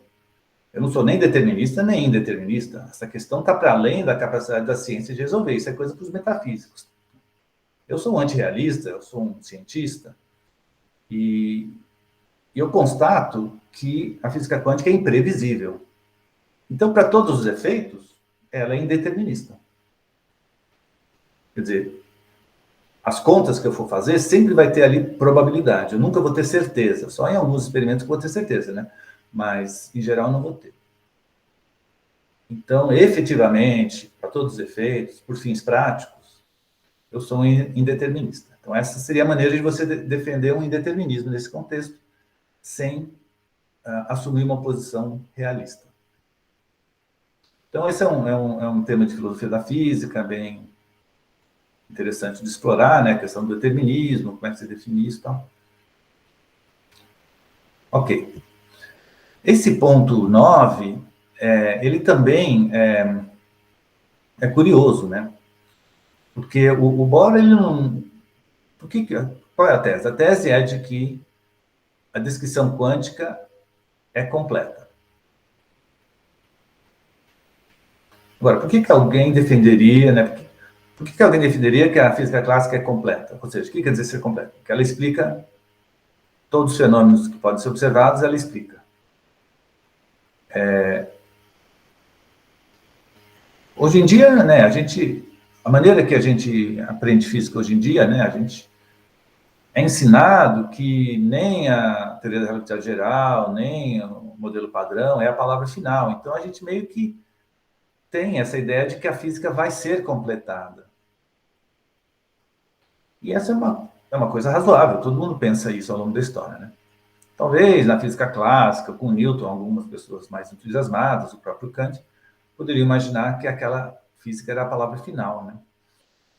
Speaker 3: Eu não sou nem determinista, nem indeterminista. Essa questão está para além da capacidade da ciência de resolver. Isso é coisa para os metafísicos. Eu sou um antirrealista, eu sou um cientista, e eu constato que a física quântica é imprevisível. Então, para todos os efeitos, ela é indeterminista. Quer dizer, as contas que eu for fazer sempre vai ter ali probabilidade. Eu nunca vou ter certeza. Só em alguns experimentos que eu vou ter certeza, né? Mas, em geral, não vou ter. Então, efetivamente, para todos os efeitos, por fins práticos, eu sou um indeterminista. Então, essa seria a maneira de você defender um indeterminismo nesse contexto, sem assumir uma posição realista. Então, esse é um tema de filosofia da física, bem interessante de explorar, né? A questão do determinismo, como é que se define isso e tal. Ok. Esse ponto 9, ele também é curioso, né? Porque o Bohr, ele não... Qual é a tese? A tese é de que a descrição quântica é completa. Agora, por que alguém defenderia, né? Por que alguém defenderia que a física clássica é completa? Ou seja, o que quer dizer ser completa? Que ela explica todos os fenômenos que podem ser observados, ela explica. Hoje em dia, né, a maneira que a gente aprende física hoje em dia, né, a gente é ensinado que nem a teoria da relatividade geral, nem o modelo padrão é a palavra final. Então, a gente meio que tem essa ideia de que a física vai ser completada. E essa é uma coisa razoável, todo mundo pensa isso ao longo da história, né? Talvez na física clássica, com Newton, algumas pessoas mais entusiasmadas, o próprio Kant, poderiam imaginar que aquela física era a palavra final, né?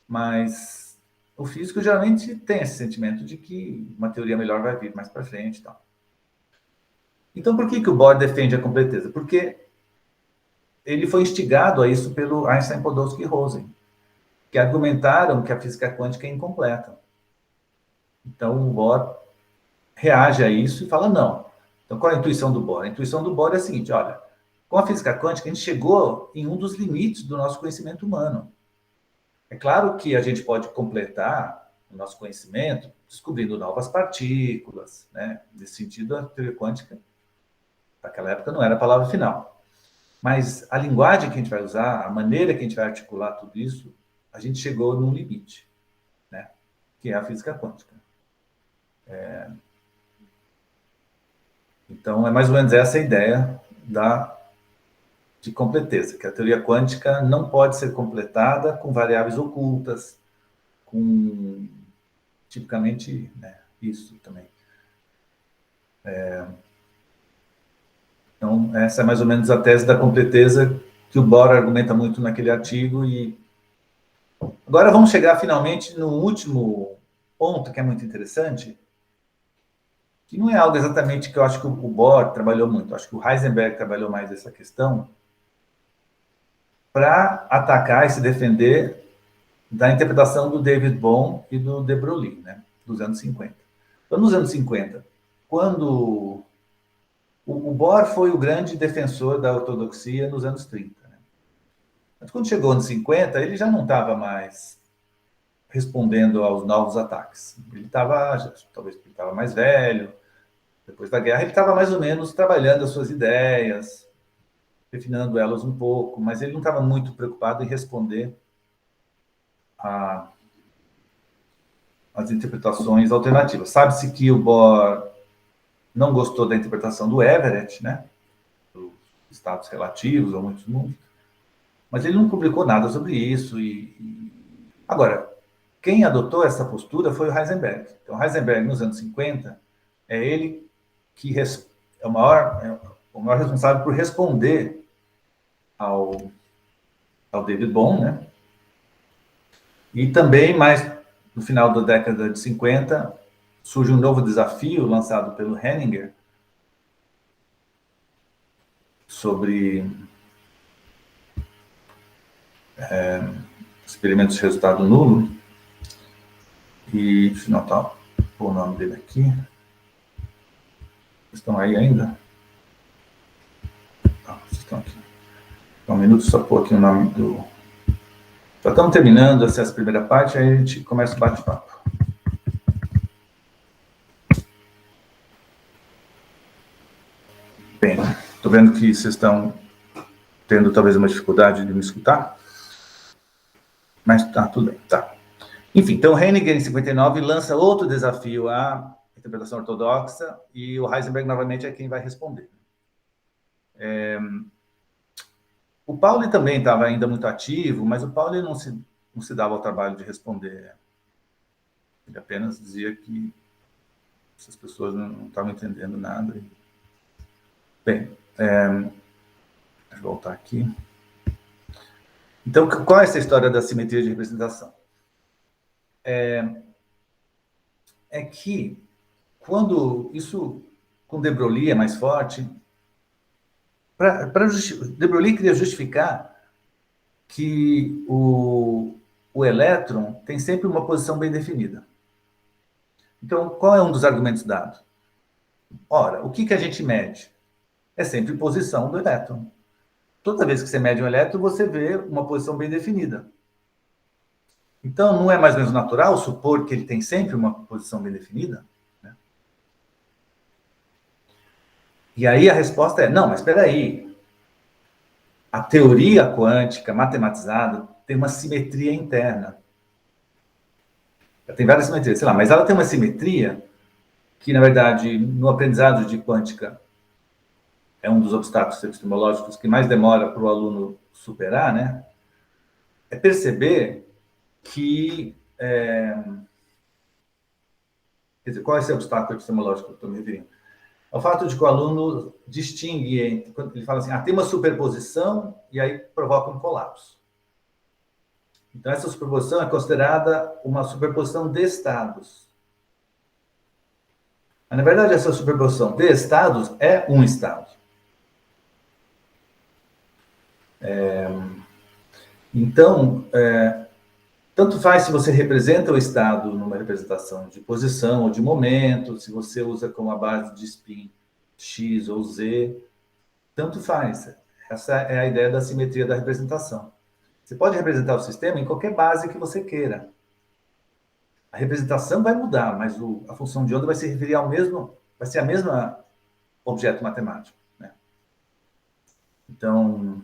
Speaker 3: Mas o físico geralmente tem esse sentimento de que uma teoria melhor vai vir mais para frente e tal. Então, por que o Bohr defende a completeza? Porque ele foi instigado a isso pelo Einstein, Podolsky e Rosen, que argumentaram que a física quântica é incompleta. Então, o Bohr reage a isso e fala não. Então, qual é a intuição do Bohr? A intuição do Bohr é a seguinte, olha, com a física quântica a gente chegou em um dos limites do nosso conhecimento humano. É claro que a gente pode completar o nosso conhecimento descobrindo novas partículas, né? Nesse sentido, a teoria quântica, naquela época, não era a palavra final. Mas a linguagem que a gente vai usar, a maneira que a gente vai articular tudo isso, a gente chegou num limite, né? Que é a física quântica. Então, é mais ou menos essa a ideia de completeza, que a teoria quântica não pode ser completada com variáveis ocultas, com tipicamente, né, isso também. Então, essa é mais ou menos a tese da completeza que o Bohr argumenta muito naquele artigo. E agora vamos chegar finalmente no último ponto, que é muito interessante, que não é algo exatamente que eu acho que o Bohr trabalhou muito, acho que o Heisenberg trabalhou mais essa questão, para atacar e se defender da interpretação do David Bohm e do de Broglie, né, dos anos 50. Então, nos anos 50, quando o Bohr foi o grande defensor da ortodoxia nos anos 30. Né? Mas quando chegou nos 50, ele já não estava mais respondendo aos novos ataques. Ele estava, talvez porque estava mais velho, depois da guerra, ele estava mais ou menos trabalhando as suas ideias, refinando elas um pouco, mas ele não estava muito preocupado em responder às interpretações alternativas. Sabe-se que o Bohr não gostou da interpretação do Everett, né? Dos estados relativos ou muitos mundos, mas ele não publicou nada sobre isso. Agora, quem adotou essa postura foi o Heisenberg. Então, Heisenberg, nos anos 50, é ele que é o maior responsável por responder ao David Bohm, né? E também, mais no final da década de 50, surge um novo desafio lançado pelo Henninger sobre experimentos de resultado nulo. E, deixa eu notar o nome dele aqui. Estão aí ainda? Vocês estão aqui. Um minuto, só pôr aqui o nome do... Já estamos terminando essa primeira parte, aí a gente começa o bate-papo. Bem, estou vendo que vocês estão tendo talvez uma dificuldade de me escutar. Mas tá, tudo bem, tá. Enfim, então Henniger, em 59, lança outro desafio à interpretação ortodoxa e o Heisenberg, novamente, é quem vai responder. O Pauli também estava ainda muito ativo, mas o Pauli não se dava ao trabalho de responder. Ele apenas dizia que essas pessoas não estavam entendendo nada. Bem, deixa eu voltar aqui. Então, qual é essa história da simetria de representação? É que, quando isso com de Broglie é mais forte, de Broglie queria justificar que o elétron tem sempre uma posição bem definida. Então, qual é um dos argumentos dados? Ora, o que a gente mede? É sempre posição do elétron. Toda vez que você mede um elétron, você vê uma posição bem definida. Então, não é mais ou menos natural supor que ele tem sempre uma posição bem definida? Né? E aí a resposta é, não, mas espera aí. A teoria quântica matematizada tem uma simetria interna. Ela tem várias simetrias, sei lá, mas ela tem uma simetria que, na verdade, no aprendizado de quântica é um dos obstáculos epistemológicos que mais demora para o aluno superar, né? É perceber que... quer dizer, qual é esse obstáculo epistemológico que eu estou me referindo? É o fato de que o aluno distingue entre... Quando ele fala assim, tem uma superposição e aí provoca um colapso. Então, essa superposição é considerada uma superposição de estados. Mas, na verdade, essa superposição de estados é um estado. Então, tanto faz se você representa o estado numa representação de posição ou de momento, se você usa como a base de spin X ou Z, tanto faz. Essa é a ideia da simetria da representação. Você pode representar o sistema em qualquer base que você queira. A representação vai mudar, mas a função de onda vai se referir ao mesmo, vai ser a mesma objeto matemático. Né? Então,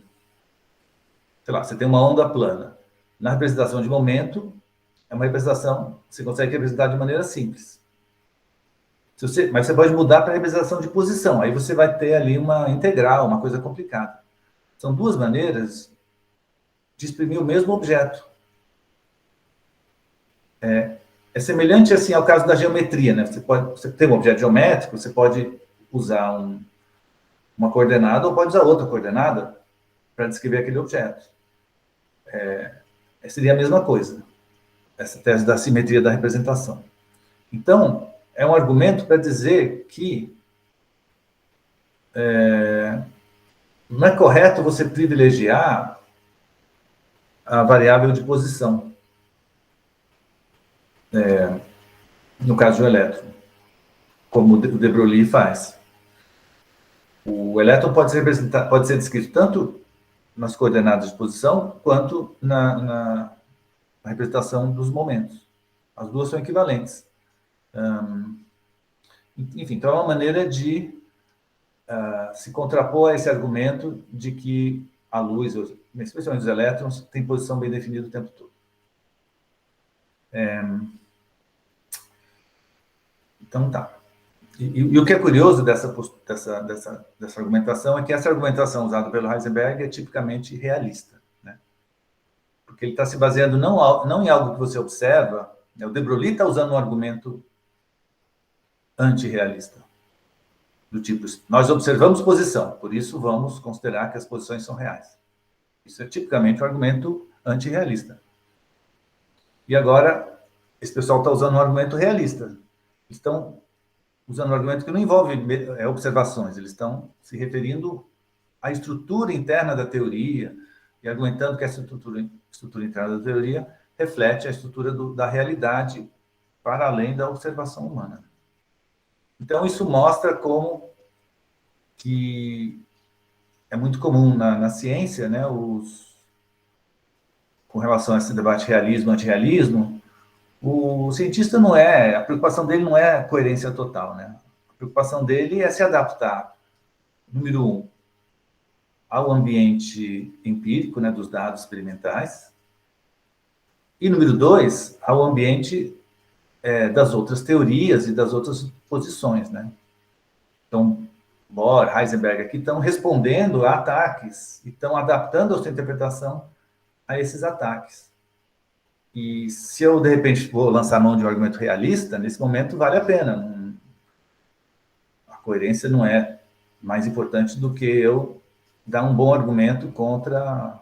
Speaker 3: sei lá, você tem uma onda plana. Na representação de momento, é uma representação que você consegue representar de maneira simples. Mas você pode mudar para a representação de posição. Aí você vai ter ali uma integral, uma coisa complicada. São duas maneiras de exprimir o mesmo objeto. É semelhante assim ao caso da geometria, né? Você tem um objeto geométrico, você pode usar uma coordenada ou pode usar outra coordenada para descrever aquele objeto. Seria a mesma coisa, essa tese da simetria da representação. Então, é um argumento para dizer que não é correto você privilegiar a variável de posição, no caso do elétron, como o de Broglie faz. O elétron pode ser descrito tanto nas coordenadas de posição quanto na representação dos momentos. As duas são equivalentes. Enfim, então é uma maneira de se contrapor a esse argumento de que a luz, especialmente os elétrons, tem posição bem definida o tempo todo. Então tá. E o que é curioso dessa argumentação é que essa argumentação usada pelo Heisenberg é tipicamente realista, né? Porque ele está se baseando não em algo que você observa, né? O de Broglie está usando um argumento antirrealista, do tipo, nós observamos posição, por isso vamos considerar que as posições são reais. Isso é tipicamente um argumento antirrealista. E agora, esse pessoal está usando um argumento realista. Estão usando um argumento que não envolve observações, eles estão se referindo à estrutura interna da teoria e argumentando que essa estrutura interna da teoria reflete a estrutura da realidade para além da observação humana. Então, isso mostra como que é muito comum na ciência, né, com relação a esse debate realismo-antirrealismo, o cientista a preocupação dele não é a coerência total, né? A preocupação dele é se adaptar, número um, ao ambiente empírico, né, dos dados experimentais, E número 2, ao ambiente das outras teorias e das outras posições, né? Então, Bohr, Heisenberg aqui estão respondendo a ataques e estão adaptando a sua interpretação a esses ataques. E se eu, de repente, vou lançar mão de um argumento realista, nesse momento vale a pena. A coerência não é mais importante do que eu dar um bom argumento contra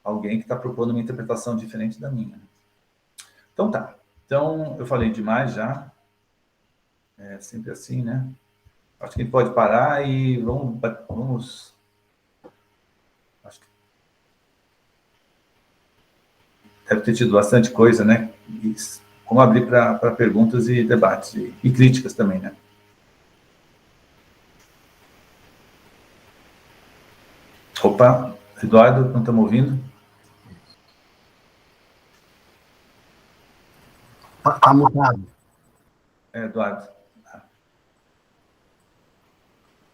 Speaker 3: alguém que está propondo uma interpretação diferente da minha. Então tá. Então, eu falei demais já. É sempre assim, né? Acho que a gente pode parar e vamos... Acho que deve ter tido bastante coisa, né? E vamos abrir para perguntas e debates e críticas também, né? Opa, Eduardo, não estamos ouvindo?
Speaker 1: Está mutado.
Speaker 3: Eduardo.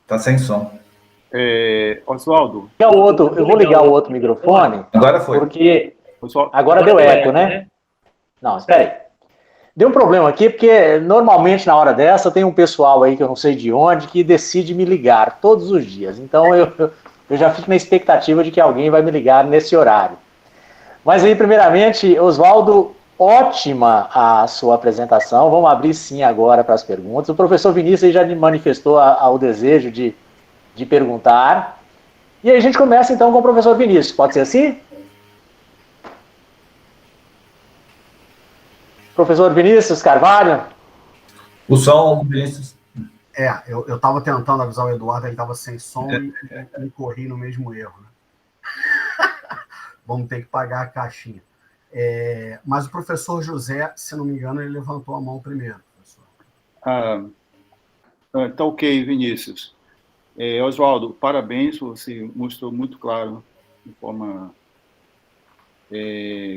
Speaker 3: Está sem som.
Speaker 4: Oswaldo.
Speaker 2: Eu vou ligar o outro microfone.
Speaker 3: Agora foi.
Speaker 2: Porque agora deu eco, né? Não, espera aí. Deu um problema aqui, porque normalmente na hora dessa tem um pessoal aí que eu não sei de onde que decide me ligar todos os dias. Então eu já fico na expectativa de que alguém vai me ligar nesse horário. Mas aí, primeiramente, Oswaldo, ótima a sua apresentação. Vamos abrir sim agora para as perguntas. O professor Vinícius já manifestou o desejo de perguntar. E aí a gente começa então com o professor Vinícius. Pode ser assim? Professor Vinícius Carvalho?
Speaker 3: O som, Vinícius.
Speaker 1: Eu estava tentando avisar o Eduardo, ele estava sem som e incorri no mesmo erro. Né? Vamos ter que pagar a caixinha. Mas o professor José, se não me engano, ele levantou a mão primeiro.
Speaker 4: Tá ok, Vinícius. Oswaldo, parabéns, você mostrou muito claro de forma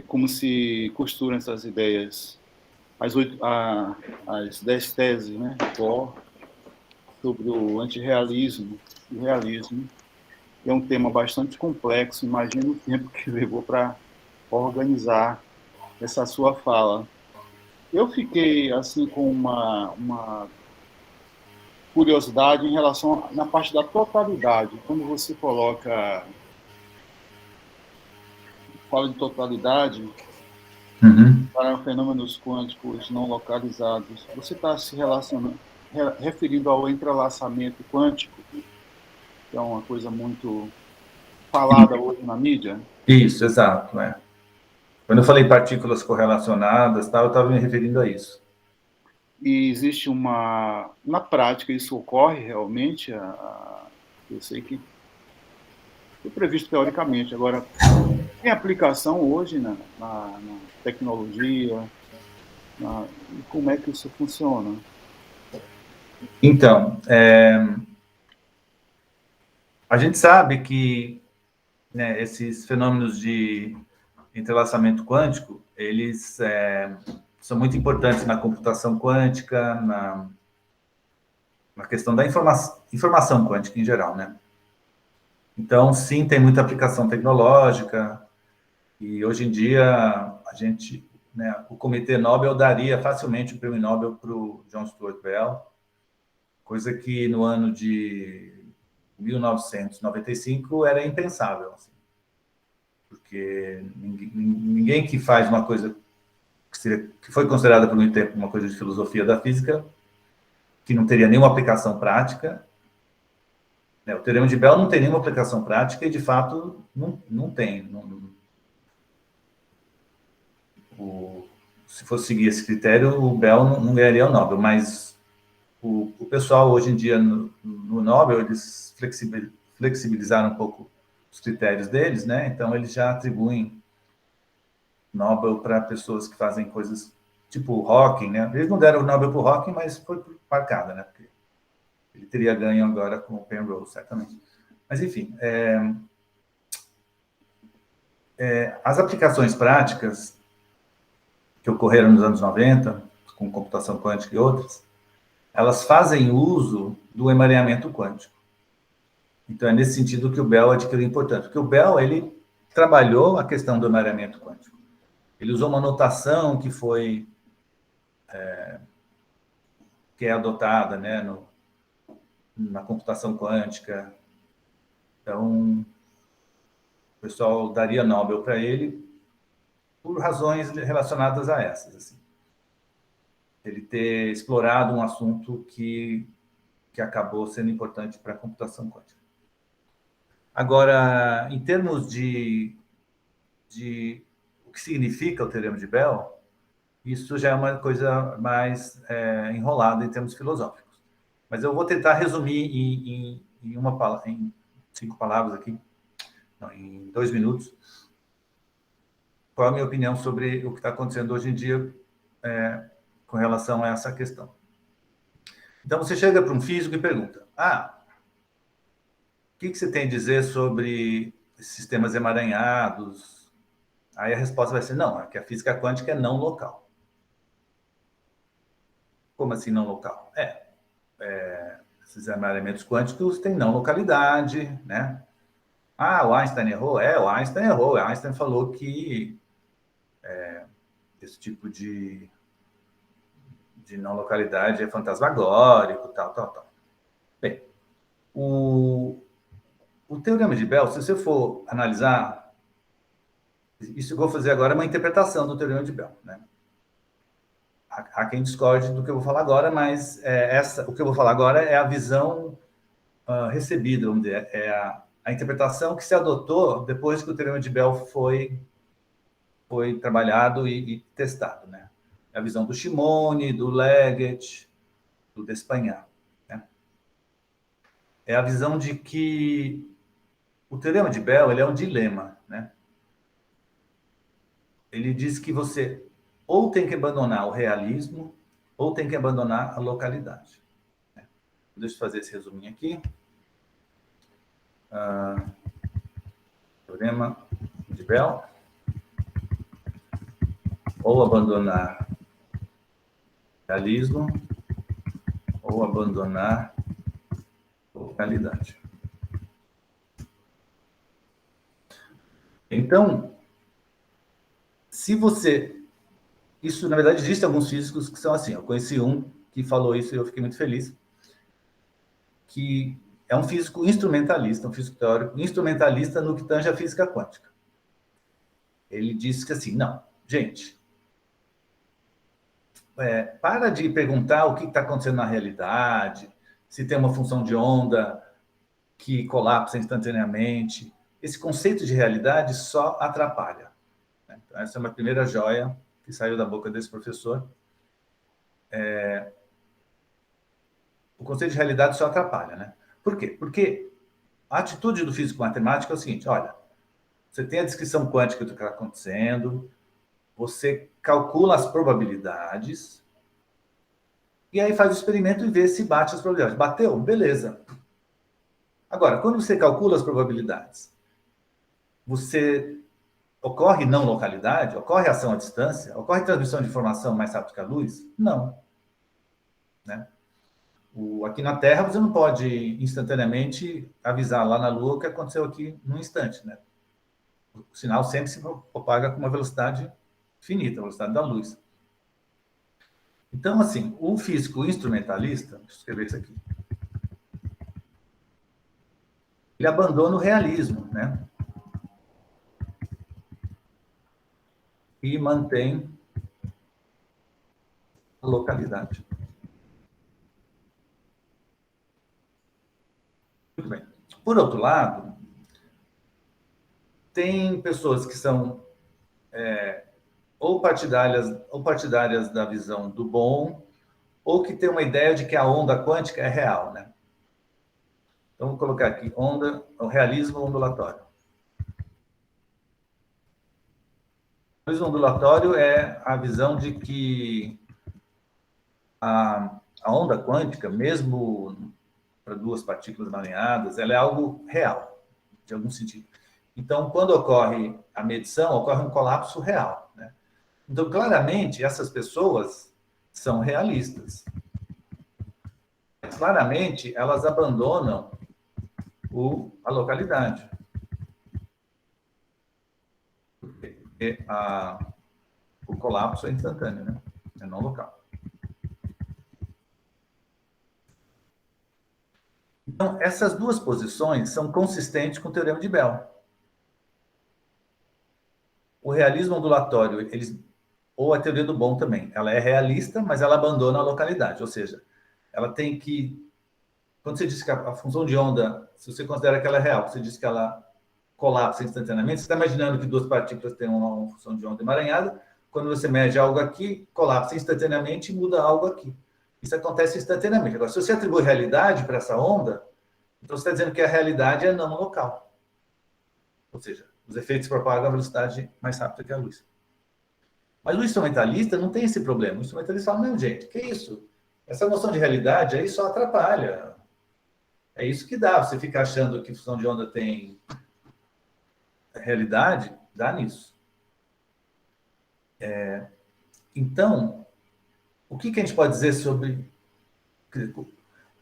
Speaker 4: como se costuram essas ideias. As 10 teses, né, sobre o antirrealismo e realismo. É um tema bastante complexo, imagina o tempo que levou para organizar essa sua fala. Eu fiquei assim com uma curiosidade em relação na parte da totalidade. Quando você fala de totalidade para fenômenos quânticos não localizados, você está se referindo ao entrelaçamento quântico, que é uma coisa muito falada hoje na mídia?
Speaker 3: Isso, exato. Quando eu falei partículas correlacionadas, eu estava me referindo a isso.
Speaker 4: E existe na prática, isso ocorre realmente? Eu sei que foi previsto teoricamente. Agora, tem aplicação hoje na tecnologia? E como é que isso funciona?
Speaker 3: Então, a gente sabe que esses fenômenos de entrelaçamento quântico, eles são muito importantes na computação quântica, na questão da informação quântica em geral, né? Então, sim, tem muita aplicação tecnológica, e hoje em dia o Comitê Nobel daria facilmente o prêmio Nobel para o John Stuart Bell, coisa que no ano de 1995 era impensável, assim, porque ninguém que faz uma coisa que foi considerada por muito tempo uma coisa de filosofia da física, que não teria nenhuma aplicação prática, o Teorema de Bell não tem nenhuma aplicação prática e, de fato, não tem. Se fosse seguir esse critério, o Bell não ganharia o Nobel, mas o pessoal, hoje em dia, no Nobel, eles flexibilizaram um pouco os critérios deles, né? Então, eles já atribuem Nobel para pessoas que fazem coisas tipo Hawking, né? Eles não deram o Nobel para o Hawking, mas foi por pancada, né? Porque ele teria ganho agora com o Penrose, certamente. Mas, enfim, as aplicações práticas que ocorreram nos anos 90, com computação quântica e outras, elas fazem uso do emaranhamento quântico. Então, é nesse sentido que o Bell adquiriu importância. Porque o Bell, ele trabalhou a questão do emaranhamento quântico. Ele usou uma notação que é adotada, né, na computação quântica. Então, o pessoal daria Nobel para ele por razões relacionadas a essas, assim. Ele ter explorado um assunto que acabou sendo importante para a computação quântica. Agora, em termos de o que significa o Teorema de Bell, isso já é uma coisa mais enrolada em termos filosóficos. Mas eu vou tentar resumir em 5 palavras aqui, não, em 2 minutos, qual é a minha opinião sobre o que está acontecendo hoje em dia com relação a essa questão. Então, você chega para um físico e pergunta, o que você tem a dizer sobre sistemas emaranhados? Aí a resposta vai ser, não, é que a física quântica é não local. Como assim não local? Esses emaranhamentos quânticos têm não localidade, né? O Einstein errou? O Einstein errou. O Einstein falou que esse tipo de não localidade é fantasmagórico, tal. Bem, o Teorema de Bell, se você for analisar, isso que eu vou fazer agora é uma interpretação do Teorema de Bell, né? Há quem discorde do que eu vou falar agora, mas o que eu vou falar agora é a visão recebida, vamos dizer, é a interpretação que se adotou depois que o Teorema de Bell foi trabalhado e testado, né? É a visão do Shimon, do Leggett, do D'Espagnat, né? É a visão de que o Teorema de Bell ele é um dilema, né? Ele diz que você ou tem que abandonar o realismo ou tem que abandonar a localidade. Deixa eu fazer esse resuminho aqui. Teorema de Bell. Ou abandonar realismo ou abandonar localidade. Então, se você... Isso, na verdade, existem alguns físicos que são assim. Eu conheci um que falou isso e eu fiquei muito feliz. Que é um físico instrumentalista, um físico teórico instrumentalista no que tange a física quântica. Ele disse que assim, não, gente, para de perguntar o que está acontecendo na realidade, se tem uma função de onda que colapsa instantaneamente. Esse conceito de realidade só atrapalha. Então, essa é uma primeira joia que saiu da boca desse professor. O conceito de realidade só atrapalha, né? Por quê? Porque a atitude do físico matemático é o seguinte, olha, você tem a descrição quântica do que está acontecendo, você calcula as probabilidades, e aí faz o experimento e vê se bate as probabilidades. Bateu? Beleza. Agora, quando você calcula as probabilidades, ocorre não localidade? Ocorre ação à distância? Ocorre transmissão de informação mais rápido que a luz? Não. Né? Aqui na Terra, você não pode instantaneamente avisar lá na Lua o que aconteceu aqui num instante. Né? O sinal sempre se propaga com uma velocidade finita, a velocidade da luz. Então, assim, o físico instrumentalista, deixa eu escrever isso aqui, ele abandona o realismo, né? E mantém a localidade. Muito bem. Por outro lado, tem pessoas que são ou partidárias da visão do bom, ou que tem uma ideia de que a onda quântica é real, né? Então, vou colocar aqui, o realismo ondulatório. O realismo ondulatório é a visão de que a onda quântica, mesmo para duas partículas emaranhadas, ela é algo real, de algum sentido. Então, quando ocorre a medição, ocorre um colapso real, né? Então, claramente, essas pessoas são realistas. Claramente, elas abandonam a localidade. O colapso é instantâneo, né? É não local. Então, essas duas posições são consistentes com o teorema de Bell. O realismo ondulatório, ou a teoria do bom também, ela é realista, mas ela abandona a localidade, ou seja, ela tem que... Quando você diz que a função de onda, se você considera que ela é real, você diz que ela colapsa instantaneamente, você está imaginando que duas partículas têm uma função de onda emaranhada, quando você mede algo aqui, colapsa instantaneamente e muda algo aqui. Isso acontece instantaneamente. Agora, se você atribui realidade para essa onda, então você está dizendo que a realidade é não local. Ou seja, os efeitos propagam a velocidade mais rápida que a luz. Mas o instrumentalista não tem esse problema. O instrumentalista fala, não, gente, que isso? Essa noção de realidade aí só atrapalha. É isso que dá. Você fica achando que função de onda tem realidade, dá nisso. Então, o que a gente pode dizer sobre...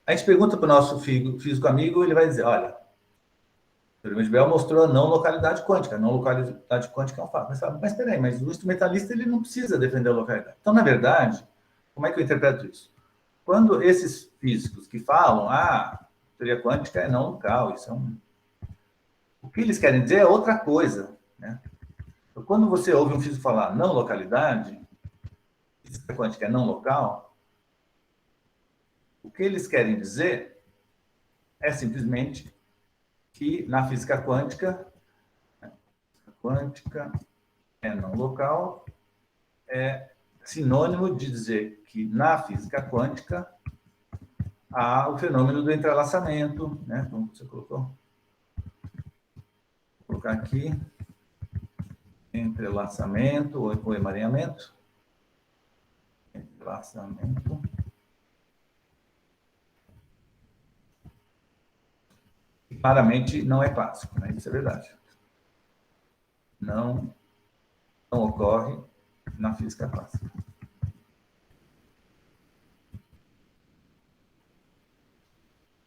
Speaker 3: A gente pergunta para o nosso físico amigo, ele vai dizer, olha, o teorema de Bell mostrou a não localidade quântica. A não localidade quântica é um fato. Mas peraí, mas o instrumentalista ele não precisa defender a localidade. Então, na verdade, como é que eu interpreto isso? Quando esses físicos que falam, teoria quântica é não local, isso é um... O que eles querem dizer é outra coisa, né? Então, quando você ouve um físico falar não localidade, física quântica é não local, o que eles querem dizer é simplesmente que na física quântica é não local, é sinônimo de dizer que na física quântica há o fenômeno do entrelaçamento, né? Como você colocou. Vou colocar aqui entrelaçamento ou emaranhamento. Entrelaçamento. Claramente não é clássico, né? Isso é verdade. Não ocorre na física clássica.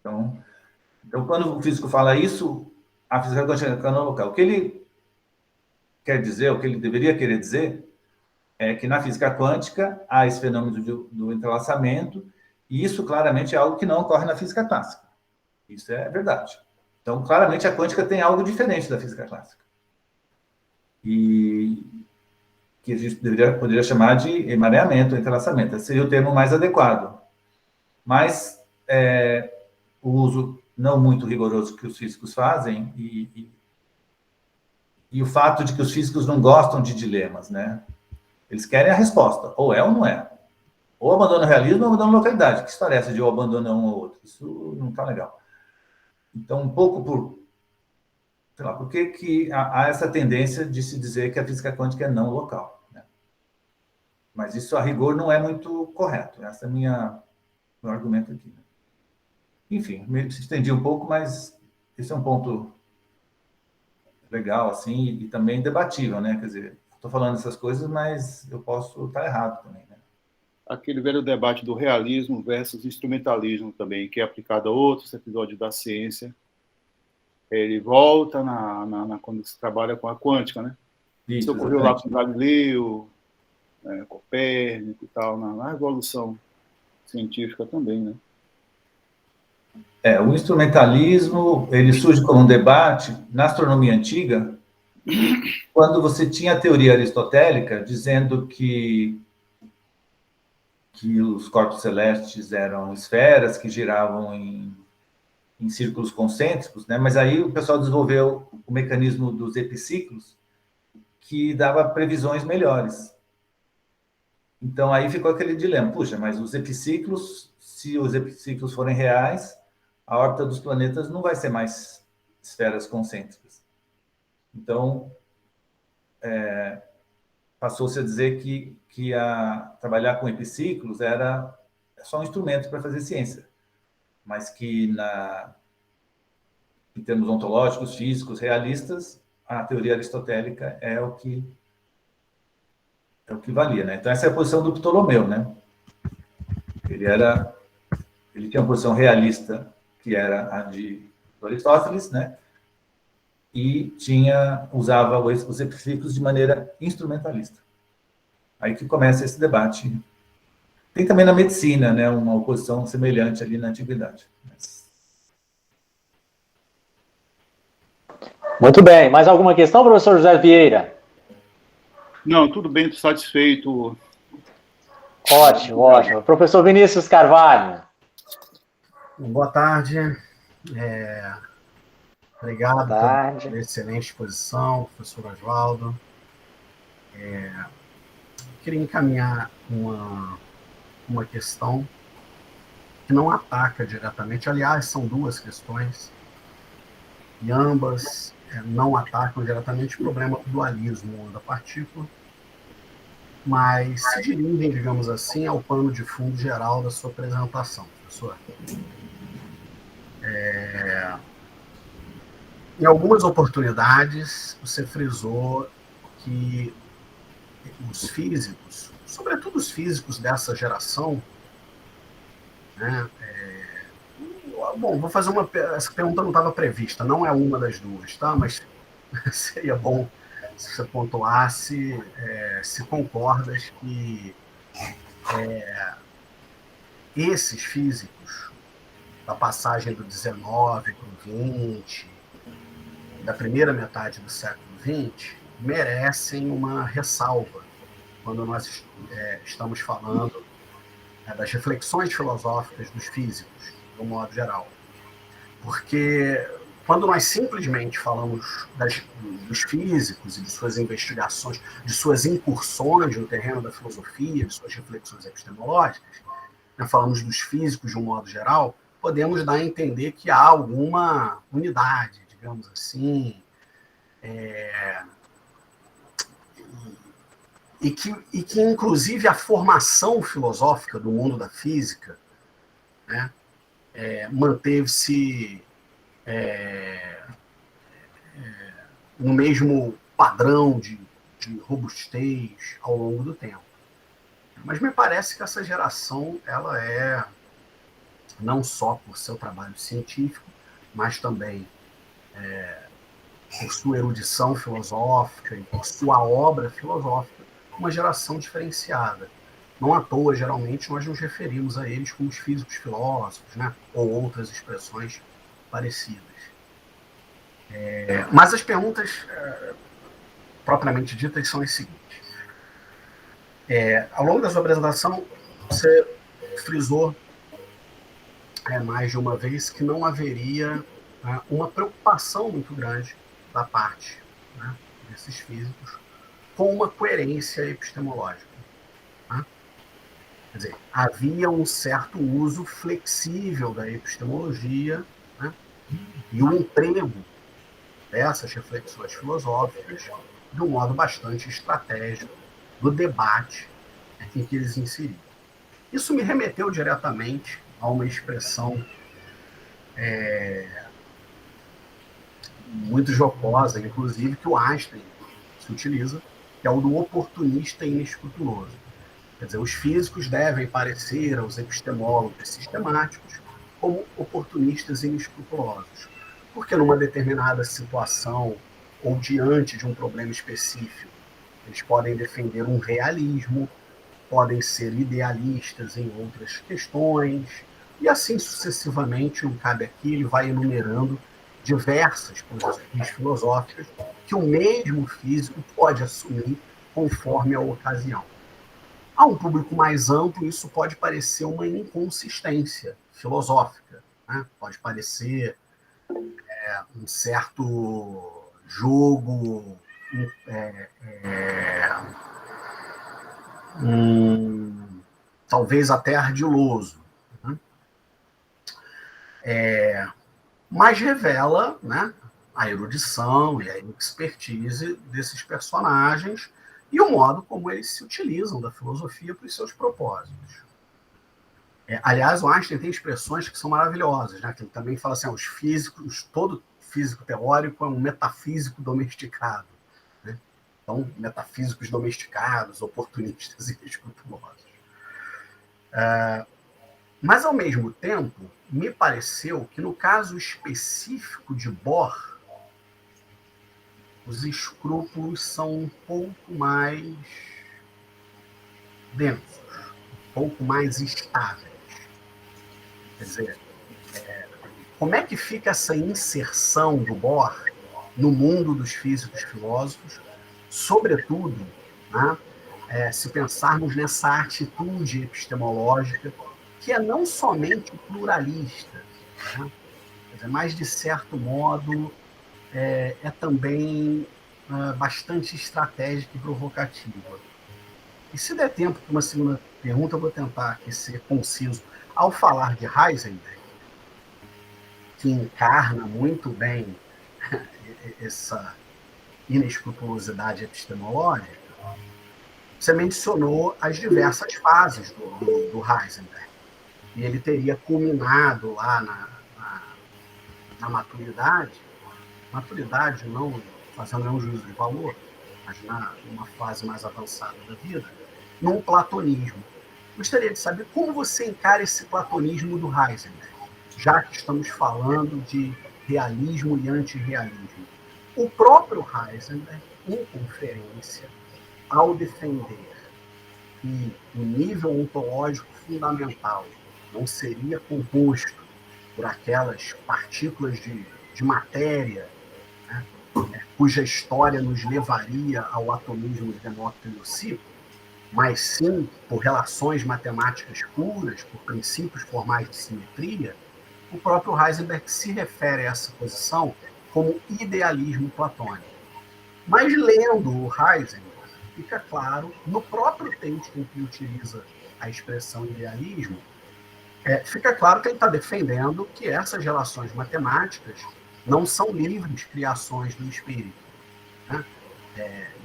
Speaker 3: Então, quando o físico fala isso, a física quântica é não local. O que ele quer dizer, o que ele deveria querer dizer, é que na física quântica há esse fenômeno do entrelaçamento, e isso claramente é algo que não ocorre na física clássica. Isso é verdade. Então, claramente, a quântica tem algo diferente da física clássica. E que a gente poderia chamar de emaranhamento, entrelaçamento. Esse seria o termo mais adequado. Mas o uso não muito rigoroso que os físicos fazem e o fato de que os físicos não gostam de dilemas, né? Eles querem a resposta, ou é ou não é. Ou abandona o realismo ou abandona a localidade. Que história é essa de ou abandona um ou outro? Isso não está legal. Então, um pouco por que há essa tendência de se dizer que a física quântica é não local, né? Mas isso, a rigor, não é muito correto. Esse é meu argumento aqui. Enfim, me estendi um pouco, mas esse é um ponto legal, assim, e também debatível, né? Quer dizer, estou falando essas coisas, mas eu posso estar errado também, né?
Speaker 4: Aquele velho debate do realismo versus instrumentalismo também, que é aplicado a outros episódios da ciência. Ele volta quando se trabalha com a quântica, né? Isso ocorreu lá com Galileu, Copérnico e tal, na Revolução Científica também, né?
Speaker 3: O instrumentalismo, ele surge como um debate na astronomia antiga, quando você tinha a teoria aristotélica dizendo que os corpos celestes eram esferas que giravam em círculos concêntricos, né? Mas aí o pessoal desenvolveu o mecanismo dos epiciclos, que dava previsões melhores. Então, aí ficou aquele dilema. Puxa, mas os epiciclos, se os epiciclos forem reais, a órbita dos planetas não vai ser mais esferas concêntricas. Então, passou-se a dizer que trabalhar com epiciclos era só um instrumento para fazer ciência, mas que, em termos ontológicos, físicos, realistas, a teoria aristotélica é o que valia, né? Então, essa é a posição do Ptolomeu, né? Ele tinha uma posição realista, que era a de Aristóteles, né? E usava os epiciclos de maneira instrumentalista. Aí que começa esse debate. Tem também na medicina, né, uma oposição semelhante ali na antiguidade.
Speaker 2: Muito bem. Mais alguma questão, professor José Vieira?
Speaker 4: Não, tudo bem, estou satisfeito.
Speaker 2: Ótimo, ótimo. Professor Vinícius Carvalho.
Speaker 1: Boa tarde. Obrigado
Speaker 2: Boa tarde.
Speaker 1: pela excelente exposição, professor Oswaldo. Queria encaminhar uma questão que não ataca diretamente. Aliás, são duas questões, e ambas não atacam diretamente o problema do dualismo onda-partícula, mas se dirigem, digamos assim, ao pano de fundo geral da sua apresentação, professor. Em algumas oportunidades, você frisou que os físicos, sobretudo os físicos dessa geração, né, bom, vou fazer essa pergunta não estava prevista, não é uma das duas, tá? Mas seria bom se você pontuasse se concordas que esses físicos, da passagem do 19 para o 20, da primeira metade do século 20, merecem uma ressalva quando nós estamos falando das reflexões filosóficas dos físicos, de um modo geral. Porque quando nós simplesmente falamos dos físicos e de suas investigações, de suas incursões no terreno da filosofia, de suas reflexões epistemológicas, né, falamos dos físicos de um modo geral, podemos dar a entender que há alguma unidade, digamos assim, e que inclusive a formação filosófica do mundo da física, né, manteve-se no mesmo padrão de robustez ao longo do tempo. Mas me parece que essa geração, ela é, não só por seu trabalho científico, mas também por sua erudição filosófica e por sua obra filosófica, uma geração diferenciada. Não à toa, geralmente, nós nos referimos a eles como os físicos filósofos, né? Ou outras expressões parecidas. Mas as perguntas propriamente ditas são as seguintes. Ao longo da sua apresentação, você frisou mais de uma vez que não haveria uma preocupação muito grande da parte, né, desses físicos com uma coerência epistemológica. Né? Quer dizer, havia um certo uso flexível da epistemologia, né, e o emprego dessas reflexões filosóficas de um modo bastante estratégico do debate em que eles inseriam. Isso me remeteu diretamente a uma expressão muito jocosa, inclusive, que o Einstein se utiliza, que é o do oportunista inescrupuloso. Quer dizer, os físicos devem parecer aos epistemólogos sistemáticos como oportunistas inescrupulosos, porque numa determinada situação ou diante de um problema específico, eles podem defender um realismo, podem ser idealistas em outras questões, e assim sucessivamente, não cabe aqui, ele vai enumerando diversas posições filosóficas que o mesmo físico pode assumir conforme a ocasião. A um público mais amplo, isso pode parecer uma inconsistência filosófica, né? Pode parecer um certo jogo talvez até ardiloso, né? Mas revela, né, a erudição e a expertise desses personagens e o modo como eles se utilizam da filosofia para os seus propósitos. Aliás, o Einstein tem expressões que são maravilhosas, né? Que ele também fala assim, os físicos, todo físico teórico é um metafísico domesticado. Né? Então, metafísicos domesticados, oportunistas e escrupulosos. Mas, ao mesmo tempo, me pareceu que, no caso específico de Bohr, os escrúpulos são um pouco mais densos, um pouco mais estáveis. Quer dizer, como é que fica essa inserção do Bohr no mundo dos físicos filósofos, sobretudo, né, se pensarmos nessa atitude epistemológica que é não somente pluralista, né, mas, de certo modo, é também bastante estratégica e provocativa. E se der tempo para uma segunda pergunta, eu vou tentar aqui ser conciso. Ao falar de Heisenberg, que encarna muito bem essa inescrupulosidade epistemológica, você mencionou as diversas fases do Heisenberg. E ele teria culminado lá na maturidade não fazendo nenhum juízo de valor, mas numa fase mais avançada da vida, num platonismo. Gostaria de saber como você encara esse platonismo do Heisenberg, já que estamos falando de realismo e antirrealismo. O próprio Heisenberg, em conferência, ao defender que o nível ontológico fundamental não seria composto por aquelas partículas de matéria, né, cuja história nos levaria ao atomismo de Demócrito e Leucipo, mas sim por relações matemáticas puras, por princípios formais de simetria, o próprio Heisenberg se refere a essa posição como idealismo platônico. Mas lendo o Heisenberg, fica claro, no próprio texto em que utiliza a expressão idealismo, fica claro que ele está defendendo que essas relações matemáticas não são livres criações do espírito, né?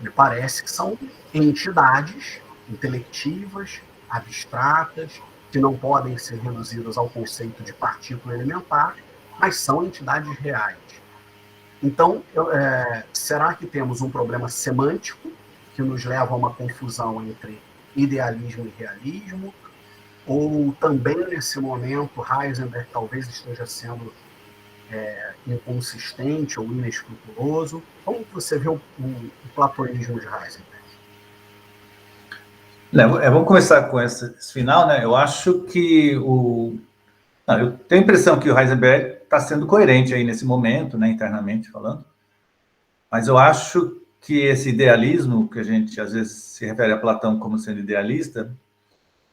Speaker 1: Me parece que são entidades intelectivas, abstratas, que não podem ser reduzidas ao conceito de partícula elementar, mas são entidades reais. Então, será que temos um problema semântico que nos leva a uma confusão entre idealismo e realismo? Ou também, nesse momento, Heisenberg talvez esteja sendo inconsistente ou inescrupuloso? Como você vê o platonismo de Heisenberg?
Speaker 3: Vamos começar com esse final, né? Eu acho que eu tenho a impressão que o Heisenberg está sendo coerente aí nesse momento, né, internamente falando, mas eu acho que esse idealismo, que a gente às vezes se refere a Platão como sendo idealista,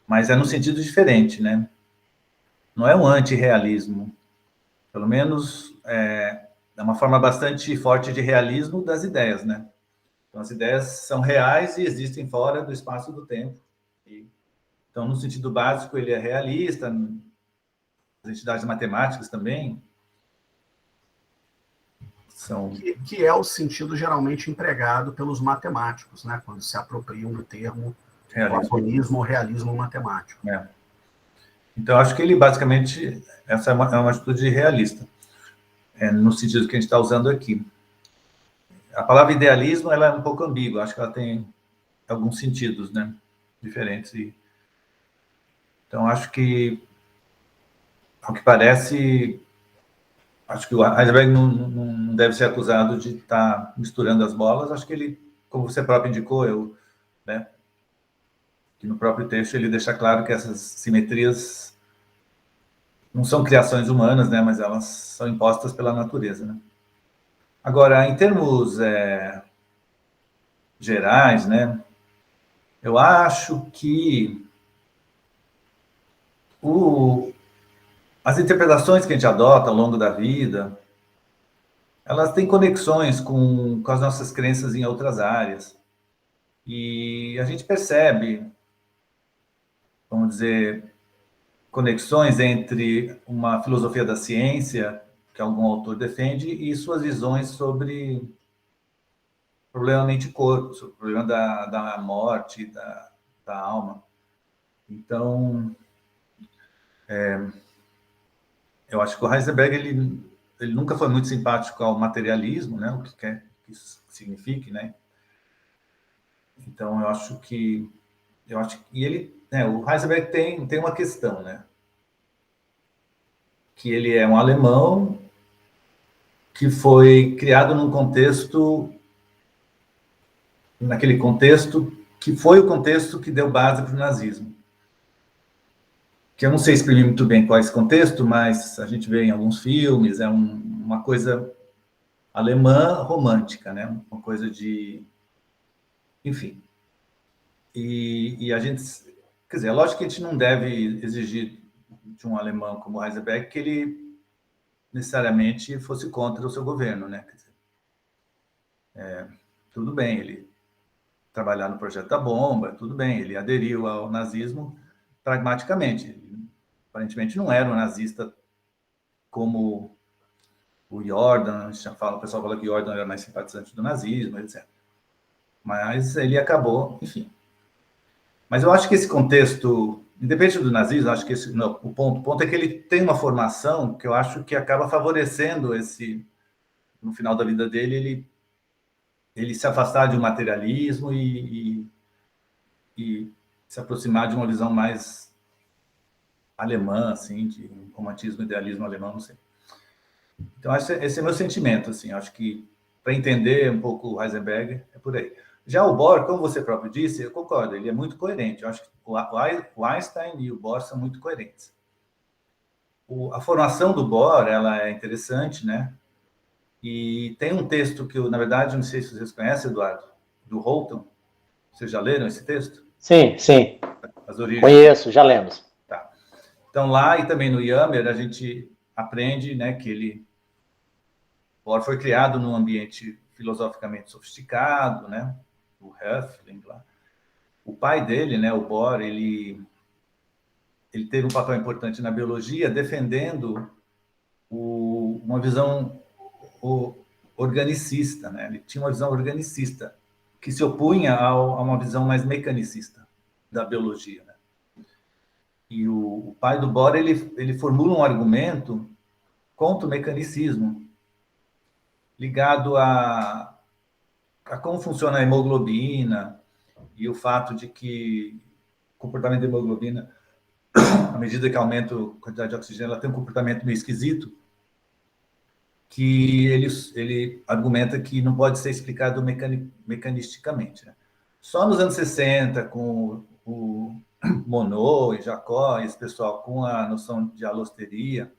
Speaker 3: mas é no sentido diferente, né? Não é um antirrealismo, pelo menos é uma forma bastante forte de realismo das ideias, né? Então, as ideias são reais e existem fora do espaço do tempo. Então, no sentido básico, ele é realista, as entidades matemáticas também são...
Speaker 1: Que é o sentido geralmente empregado pelos matemáticos, né? Quando se apropriam do termo platonismo ou realismo matemático.
Speaker 3: Então, acho que ele, basicamente, essa é uma atitude realista, no sentido que a gente está usando aqui. A palavra idealismo, ela é um pouco ambígua, acho que ela tem alguns sentidos, né, diferentes. Então, acho que, ao que parece, acho que o Heisenberg não deve ser acusado de estar misturando as bolas. Acho que ele, como você próprio indicou, né, que no próprio texto ele deixa claro que essas simetrias não são criações humanas, né, mas elas são impostas pela natureza, né. Agora, em termos gerais, né, eu acho que as interpretações que a gente adota ao longo da vida, elas têm conexões com as nossas crenças em outras áreas. E a gente percebe, vamos dizer, conexões entre uma filosofia da ciência, que algum autor defende, e suas visões sobre o problema mente-corpo, sobre o problema da morte, da alma. Então, eu acho que o Heisenberg, ele nunca foi muito simpático ao materialismo, né? O que quer que isso signifique, né? Então, eu acho que e ele, né, o Heisenberg tem uma questão, né? Que ele é um alemão que foi criado naquele contexto que foi o contexto que deu base para o nazismo. Que eu não sei exprimir muito bem qual é esse contexto, mas a gente vê em alguns filmes, é uma coisa alemã romântica, né? Uma coisa de... Enfim. E a gente... Quer dizer, é lógico que a gente não deve exigir de um alemão como Heisenberg que ele necessariamente fosse contra o seu governo, né? Quer dizer, tudo bem, ele trabalhar no projeto da bomba, tudo bem, ele aderiu ao nazismo pragmaticamente. Ele, aparentemente não era um nazista como o Jordan, o pessoal fala que Jordan era mais simpatizante do nazismo, etc. Mas ele acabou, enfim. Mas eu acho que esse contexto, independente do nazismo, acho que o ponto é que ele tem uma formação que eu acho que acaba favorecendo no final da vida dele, ele se afastar de um materialismo e se aproximar de uma visão mais alemã, assim, de um romantismo, idealismo alemão, não sei. Então, esse é meu sentimento, assim, acho que para entender um pouco o Heisenberg, é por aí. Já o Bohr, como você próprio disse, eu concordo, ele é muito coerente. Eu acho que o Einstein e o Bohr são muito coerentes. A formação do Bohr, ela é interessante, né? E tem um texto que eu, na verdade, não sei se vocês conhecem, Eduardo, do Holton. Vocês já leram esse texto?
Speaker 2: Sim, sim.
Speaker 3: As origens.
Speaker 2: Conheço, já lemos.
Speaker 3: Tá. Então, lá e também no Yammer, a gente aprende, né, que Bohr foi criado num ambiente filosoficamente sofisticado, né? O Höfling lá. O pai dele, né, o Bohr, ele teve um papel importante na biologia, defendendo uma visão organicista, né? Ele tinha uma visão organicista que se opunha a uma visão mais mecanicista da biologia, né? E o pai do Bohr, ele formula um argumento contra o mecanicismo, ligado a como funciona a hemoglobina e o fato de que o comportamento da hemoglobina, à medida que aumenta a quantidade de oxigênio, ela tem um comportamento meio esquisito, que ele argumenta que não pode ser explicado mecanisticamente, né? Só nos anos 60, com o Monod e Jacob, esse pessoal com a noção de alosteria,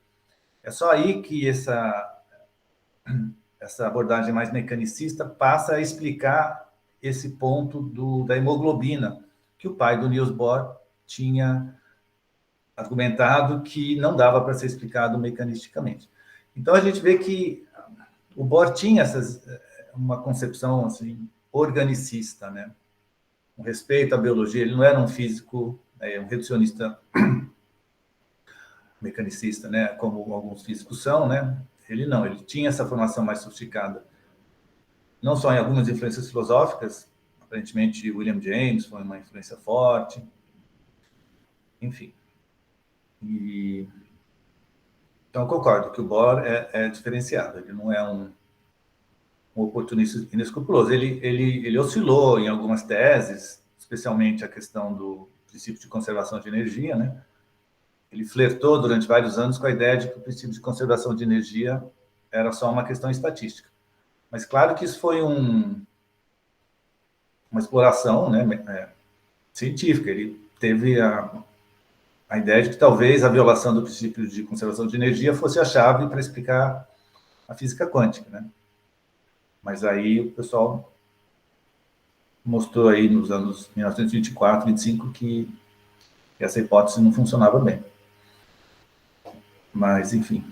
Speaker 3: é só aí que essa abordagem mais mecanicista passa a explicar esse ponto da hemoglobina, que o pai do Niels Bohr tinha argumentado que não dava para ser explicado mecanisticamente. Então, a gente vê que o Bohr tinha uma concepção assim, organicista, né? Um respeito à biologia. Ele não era um físico, um reducionista mecanicista, né? Como alguns físicos são, né? Ele não, ele tinha essa formação mais sofisticada. Não só em algumas influências filosóficas, aparentemente William James foi uma influência forte, enfim. Então, eu concordo que o Bohr é diferenciado, ele não é um oportunista inescrupuloso. Ele oscilou em algumas teses, especialmente a questão do princípio de conservação de energia, né? Ele flertou durante vários anos com a ideia de que o princípio de conservação de energia era só uma questão estatística. Mas claro que isso foi uma exploração, né, científica. Ele teve a ideia de que talvez a violação do princípio de conservação de energia fosse a chave para explicar a física quântica, né? Mas aí o pessoal mostrou aí nos anos 1924, 25 que essa hipótese não funcionava bem. Mas, enfim.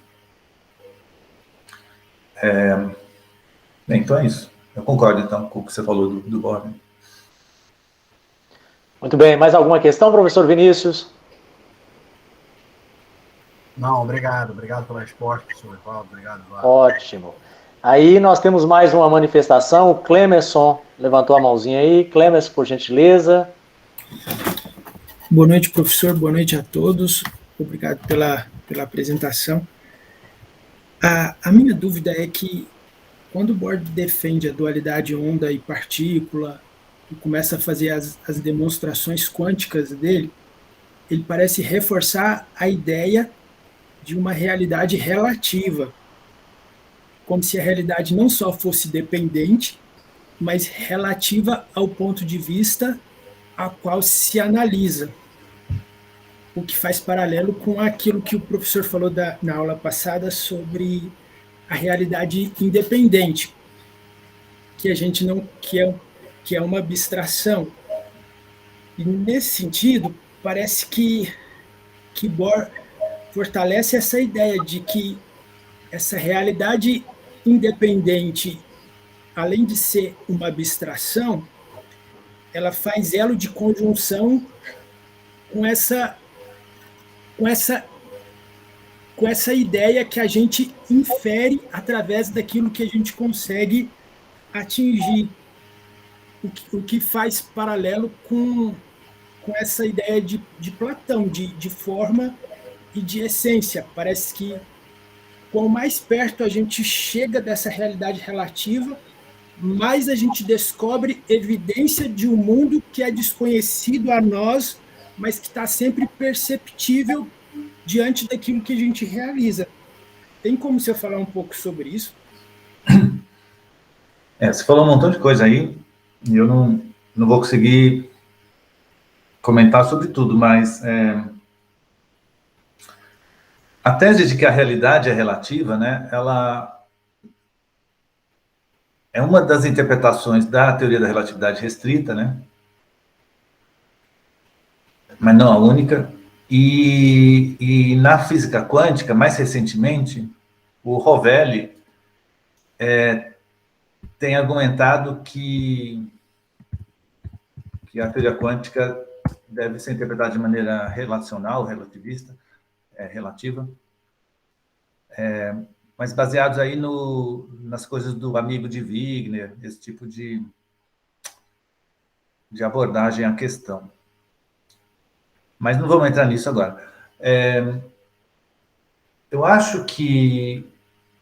Speaker 3: Bem, então é isso. Eu concordo, então, com o que você falou do Bohr. Né?
Speaker 2: Muito bem. Mais alguma questão, professor Vinícius?
Speaker 1: Não, obrigado. Obrigado pela resposta, professor Evaldo. Obrigado, Eduardo.
Speaker 2: Ótimo. Aí nós temos mais uma manifestação. O Clemerson levantou a mãozinha aí. Clemerson, por gentileza.
Speaker 5: Boa noite, professor. Boa noite a todos. Obrigado pela apresentação. A minha dúvida é que, quando o Bohr defende a dualidade onda e partícula e começa a fazer as demonstrações quânticas dele, ele parece reforçar a ideia de uma realidade relativa, como se a realidade não só fosse dependente, mas relativa ao ponto de vista a qual se analisa, o que faz paralelo com aquilo que o professor falou na aula passada sobre a realidade independente, que a gente não que é uma abstração. E nesse sentido, parece que Bohr fortalece essa ideia de que essa realidade independente, além de ser uma abstração, ela faz elo de conjunção com essa ideia que a gente infere através daquilo que a gente consegue atingir, o que faz paralelo com essa ideia de Platão, de forma e de essência. Parece que quanto mais perto a gente chega dessa realidade relativa, mais a gente descobre evidência de um mundo que é desconhecido a nós, mas que está sempre perceptível diante daquilo que a gente realiza. Tem como você falar um pouco sobre isso?
Speaker 3: Você falou um montão de coisa aí, e eu não vou conseguir comentar sobre tudo, mas a tese de que a realidade é relativa, né, ela é uma das interpretações da teoria da relatividade restrita, né, mas não a única. E na física quântica, mais recentemente, o Rovelli tem argumentado que a teoria quântica deve ser interpretada de maneira relacional, relativista, relativa, mas baseados aí nas coisas do amigo de Wigner, esse tipo de abordagem à questão. Mas não vamos entrar nisso agora. Eu acho que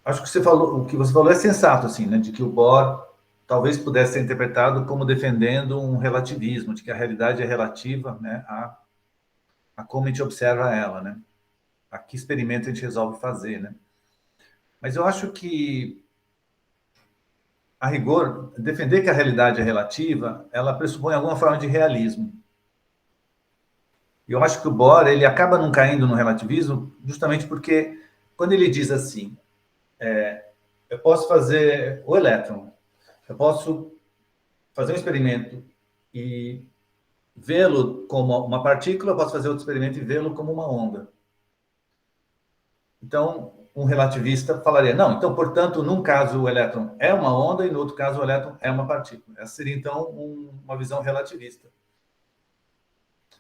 Speaker 3: você falou, o que você falou é sensato, assim, né, de que o Bohr talvez pudesse ser interpretado como defendendo um relativismo, de que a realidade é relativa, né, a como a gente observa ela, né, a que experimento a gente resolve fazer, né. Mas eu acho que, a rigor, defender que a realidade é relativa, ela pressupõe alguma forma de realismo. E eu acho que o Bohr, ele acaba não caindo no relativismo justamente porque, quando ele diz assim, eu posso fazer o elétron, eu posso fazer um experimento e vê-lo como uma partícula, eu posso fazer outro experimento e vê-lo como uma onda. Então, um relativista falaria, não, então, portanto, num caso o elétron é uma onda e no outro caso o elétron é uma partícula. Essa seria, então, uma visão relativista.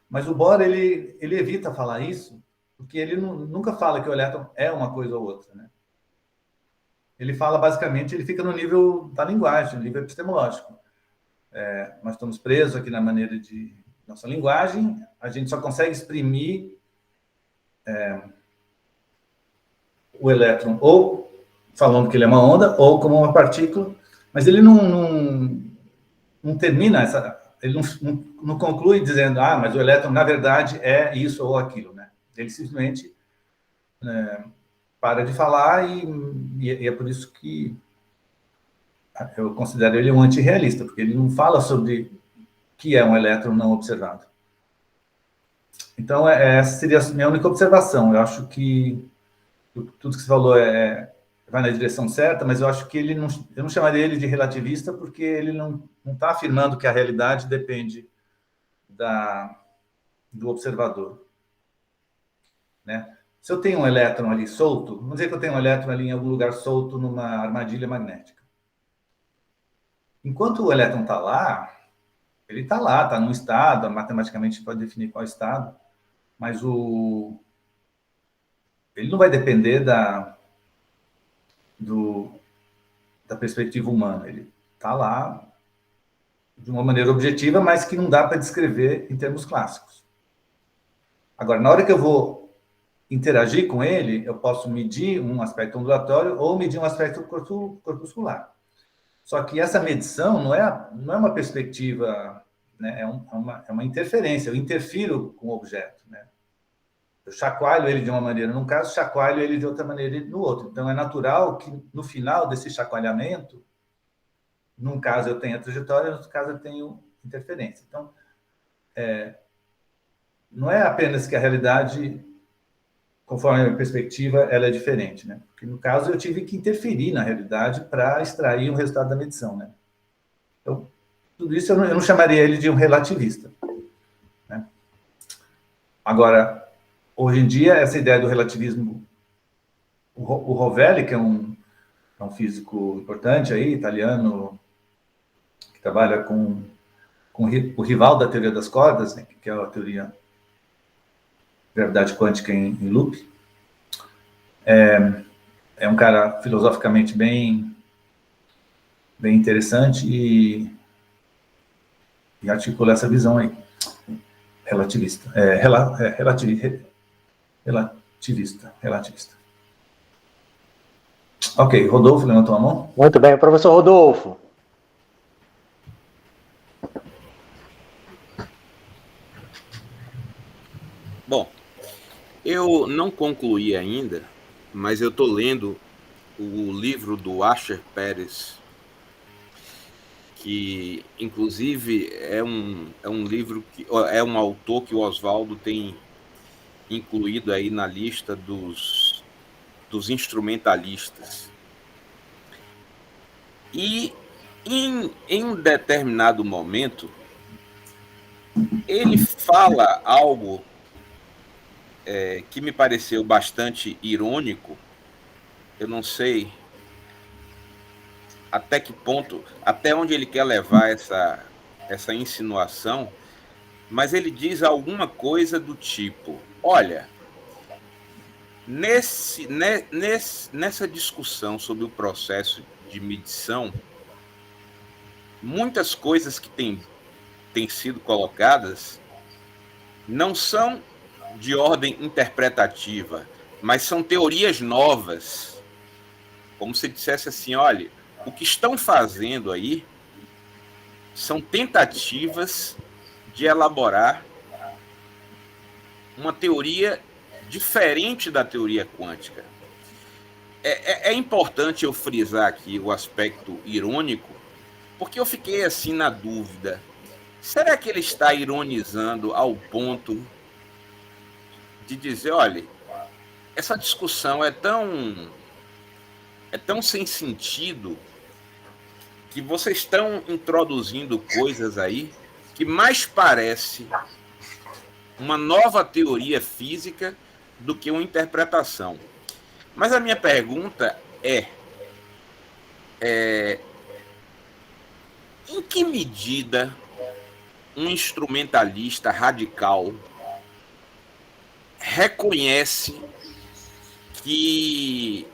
Speaker 3: Mas o Bohr, ele evita falar isso, porque ele nunca fala que o elétron é uma coisa ou outra, né? Ele fala, basicamente, ele fica no nível da linguagem, no nível epistemológico. Nós estamos presos aqui na maneira de nossa linguagem, a gente só consegue exprimir o elétron ou falando que ele é uma onda ou como uma partícula, mas ele não termina ele não conclui dizendo, mas o elétron na verdade é isso ou aquilo, né? Ele simplesmente para de falar e é por isso que eu considero ele um antirrealista, porque ele não fala sobre o que é um elétron não observado. Então, essa seria a minha única observação. Eu acho que tudo que você falou vai na direção certa, mas eu acho que eu não chamaria ele de relativista, porque ele não está afirmando que a realidade depende do observador, né? Se eu tenho um elétron ali solto, vamos dizer que eu tenho um elétron ali em algum lugar solto numa armadilha magnética. Enquanto o elétron está lá, ele está lá, está num estado, matematicamente pode definir qual estado, mas ele não vai depender da perspectiva humana. Ele está lá de uma maneira objetiva, mas que não dá para descrever em termos clássicos. Agora, na hora que eu vou interagir com ele, eu posso medir um aspecto ondulatório ou medir um aspecto corpuscular. Só que essa medição não é uma perspectiva, né? É uma interferência, eu interfiro com o objeto, né? Eu chacoalho ele de uma maneira num caso, chacoalho ele de outra maneira no outro. Então, é natural que, no final desse chacoalhamento, num caso eu tenho a trajetória, no outro caso eu tenho interferência. Então, não é apenas que a realidade, conforme a perspectiva, ela é diferente, né? Porque, no caso, eu tive que interferir na realidade para extrair o resultado da medição, né? Então, tudo isso eu não chamaria ele de um relativista, né? Agora, hoje em dia, essa ideia do relativismo, o Rovelli, que é um físico importante aí, italiano, que trabalha com o rival da teoria das cordas, né, que é a teoria gravidade quântica em loop, é um cara filosoficamente bem interessante e articula essa visão aí, relativista. Relativista. Ok, Rodolfo levantou a mão.
Speaker 2: Muito bem, professor Rodolfo.
Speaker 6: Bom, eu não concluí ainda, mas eu estou lendo o livro do Asher Pérez, que inclusive é um livro que é um autor que o Oswaldo tem incluído aí na lista dos instrumentalistas. E em um determinado momento ele fala algo que me pareceu bastante irônico. Eu não sei até que ponto, até onde ele quer levar essa insinuação, mas ele diz alguma coisa do tipo: olha, nessa discussão sobre o processo de medição, muitas coisas que têm sido colocadas não são de ordem interpretativa, mas são teorias novas. Como se dissesse assim: olha, o que estão fazendo aí são tentativas de elaborar uma teoria diferente da teoria quântica. É importante eu frisar aqui o aspecto irônico, porque eu fiquei assim na dúvida. Será que ele está ironizando ao ponto de dizer: olha, essa discussão é tão sem sentido que vocês estão introduzindo coisas aí que mais parece uma nova teoria física do que uma interpretação? Mas a minha pergunta é em que medida um instrumentalista radical reconhece que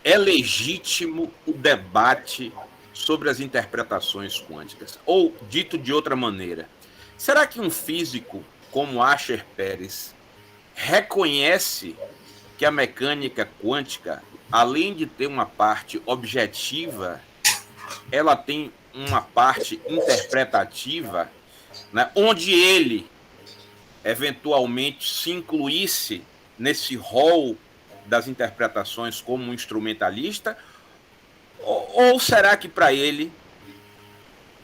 Speaker 6: é legítimo o debate sobre as interpretações quânticas? Ou, dito de outra maneira, será que um físico como Asher Pérez reconhece que a mecânica quântica, além de ter uma parte objetiva, ela tem uma parte interpretativa, né, onde ele eventualmente se incluísse nesse rol das interpretações como um instrumentalista? Ou será que para ele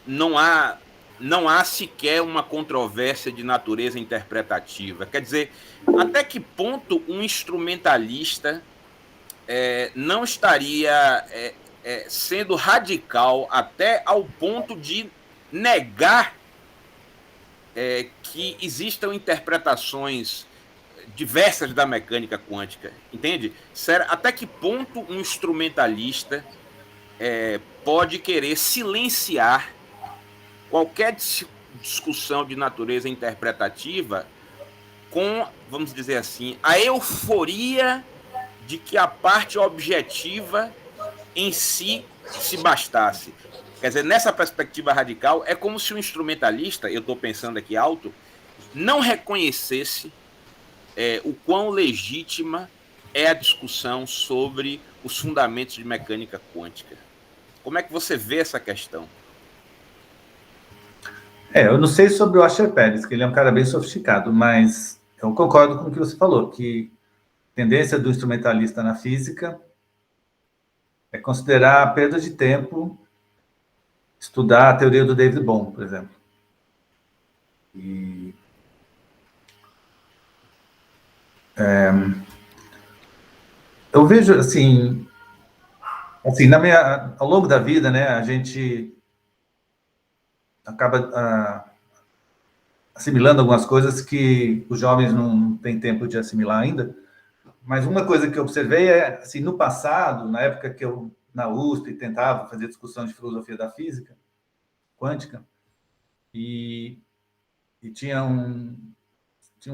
Speaker 6: não há sequer uma controvérsia de natureza interpretativa? Quer dizer, até que ponto um instrumentalista não estaria sendo radical até ao ponto de negar que existam interpretações diversas da mecânica quântica, entende? Até que ponto um instrumentalista pode querer silenciar qualquer discussão de natureza interpretativa com, vamos dizer assim, a euforia de que a parte objetiva em si se bastasse? Quer dizer, nessa perspectiva radical, é como se o instrumentalista, eu estou pensando aqui alto, não reconhecesse o quão legítima é a discussão sobre os fundamentos de mecânica quântica. Como é que você vê essa questão?
Speaker 3: Eu não sei sobre o Asher Pérez, que ele é um cara bem sofisticado, mas eu concordo com o que você falou, que a tendência do instrumentalista na física é considerar a perda de tempo estudar a teoria do David Bohm, por exemplo. E eu vejo, assim ao longo da vida, né, a gente acaba assimilando algumas coisas que os jovens não têm tempo de assimilar ainda. Mas uma coisa que eu observei é, assim, no passado, na época que eu, na USP, tentava fazer discussão de filosofia da física quântica, e tinha um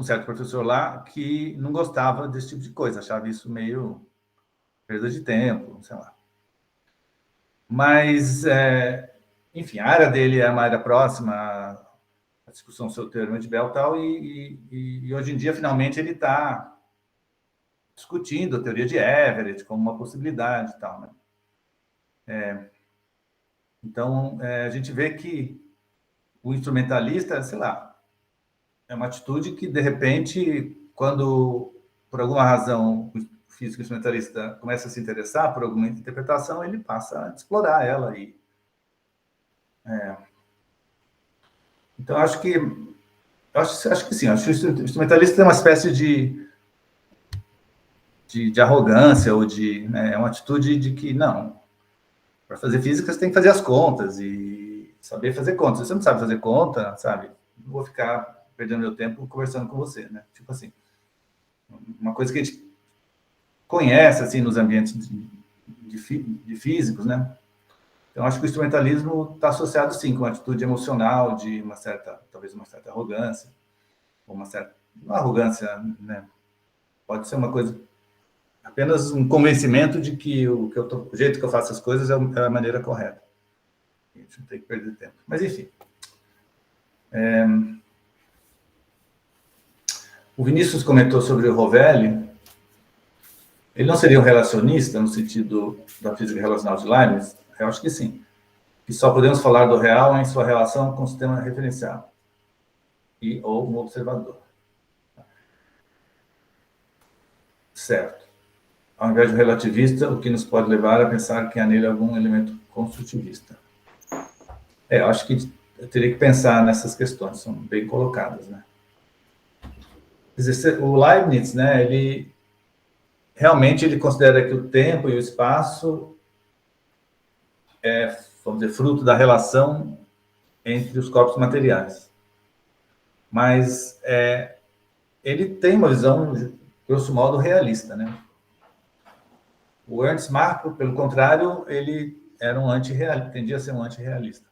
Speaker 3: certo professor lá que não gostava desse tipo de coisa, achava isso meio perda de tempo, sei lá. Mas, enfim, a área dele é uma área próxima à discussão sobre o teorema de Bell e tal, e hoje em dia, finalmente, ele está discutindo a teoria de Everett como uma possibilidade e tal, né? Então, a gente vê que o instrumentalista, sei lá, é uma atitude que, de repente, quando, por alguma razão, o físico instrumentalista começa a se interessar por alguma interpretação, ele passa a explorar ela. Então, acho que sim, acho que o instrumentalista tem uma espécie de arrogância, ou é uma atitude de que, não, para fazer física você tem que fazer as contas e saber fazer contas. Se você não sabe fazer conta, sabe, não vou ficar perdendo meu tempo conversando com você, né? Tipo assim, uma coisa que a gente conhece, assim, nos ambientes de físicos, né? Então, acho que o instrumentalismo está associado, sim, com uma atitude emocional de talvez uma certa arrogância, ou uma arrogância, né? Pode ser uma coisa, apenas um convencimento de que o jeito que eu faço as coisas é a maneira correta. A gente não tem que perder tempo. Mas, enfim. O Vinícius comentou sobre o Rovelli. Ele não seria um relacionista no sentido da física relacional de Leibniz? Eu acho que sim. Que só podemos falar do real em sua relação com o sistema referencial ou um observador. Certo. Ao invés de um relativista, o que nos pode levar a pensar que há nele algum elemento construtivista. Eu acho que eu teria que pensar nessas questões, são bem colocadas, né? Quer dizer, o Leibniz, né, ele realmente considera que o tempo e o espaço vamos dizer, fruto da relação entre os corpos materiais. Mas ele tem uma visão, grosso modo, realista, né? O Ernst Mach, pelo contrário, ele era tendia a ser um antirrealista,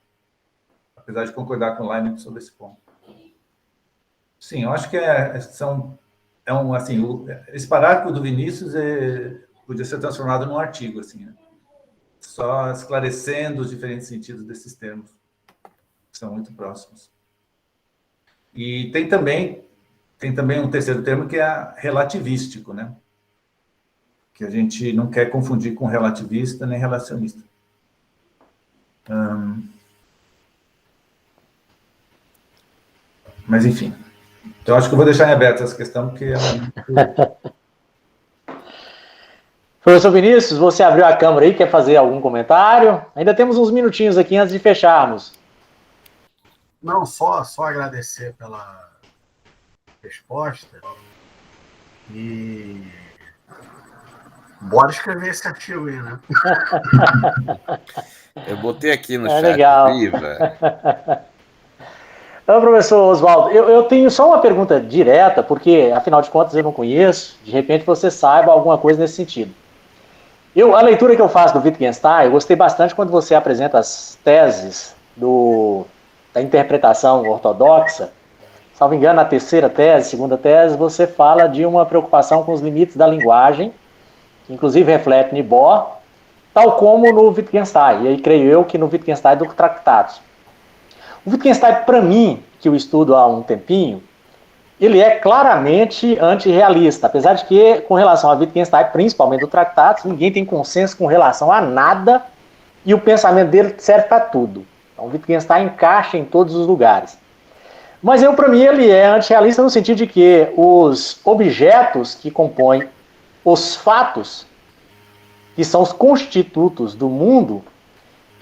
Speaker 3: apesar de concordar com Leibniz sobre esse ponto. Sim, eu acho que esse parágrafo do Vinícius podia ser transformado num artigo, assim, né? Só esclarecendo os diferentes sentidos desses termos, que são muito próximos. E tem também um terceiro termo, que é relativístico, né? Que a gente não quer confundir com relativista nem relacionista. Mas, enfim. Então, acho que eu vou deixar em aberto essa questão, porque ela é muito...
Speaker 2: Professor Vinícius, você abriu a câmera aí, quer fazer algum comentário? Ainda temos uns minutinhos aqui antes de fecharmos.
Speaker 1: Não, só agradecer pela resposta e bora escrever esse artigo aí, né?
Speaker 6: Eu botei aqui no chat.
Speaker 2: Legal.
Speaker 6: Viva.
Speaker 2: Então, professor Oswaldo, eu tenho só uma pergunta direta, porque, afinal de contas, eu não conheço. De repente, você saiba alguma coisa nesse sentido. A leitura que eu faço do Wittgenstein, eu gostei bastante quando você apresenta as teses da interpretação ortodoxa. Salvo engano, na terceira tese, segunda tese, você fala de uma preocupação com os limites da linguagem, que inclusive reflete em Bohr, tal como no Wittgenstein. E aí, creio eu, que no Wittgenstein do Tractatus. O Wittgenstein, para mim, que eu estudo há um tempinho, ele é claramente antirrealista, apesar de que, com relação a Wittgenstein, principalmente do Tractatus, ninguém tem consenso com relação a nada, e o pensamento dele serve para tudo. Então, o Wittgenstein encaixa em todos os lugares. Mas, para mim, ele é antirrealista no sentido de que os objetos que compõem os fatos, que são os constitutos do mundo,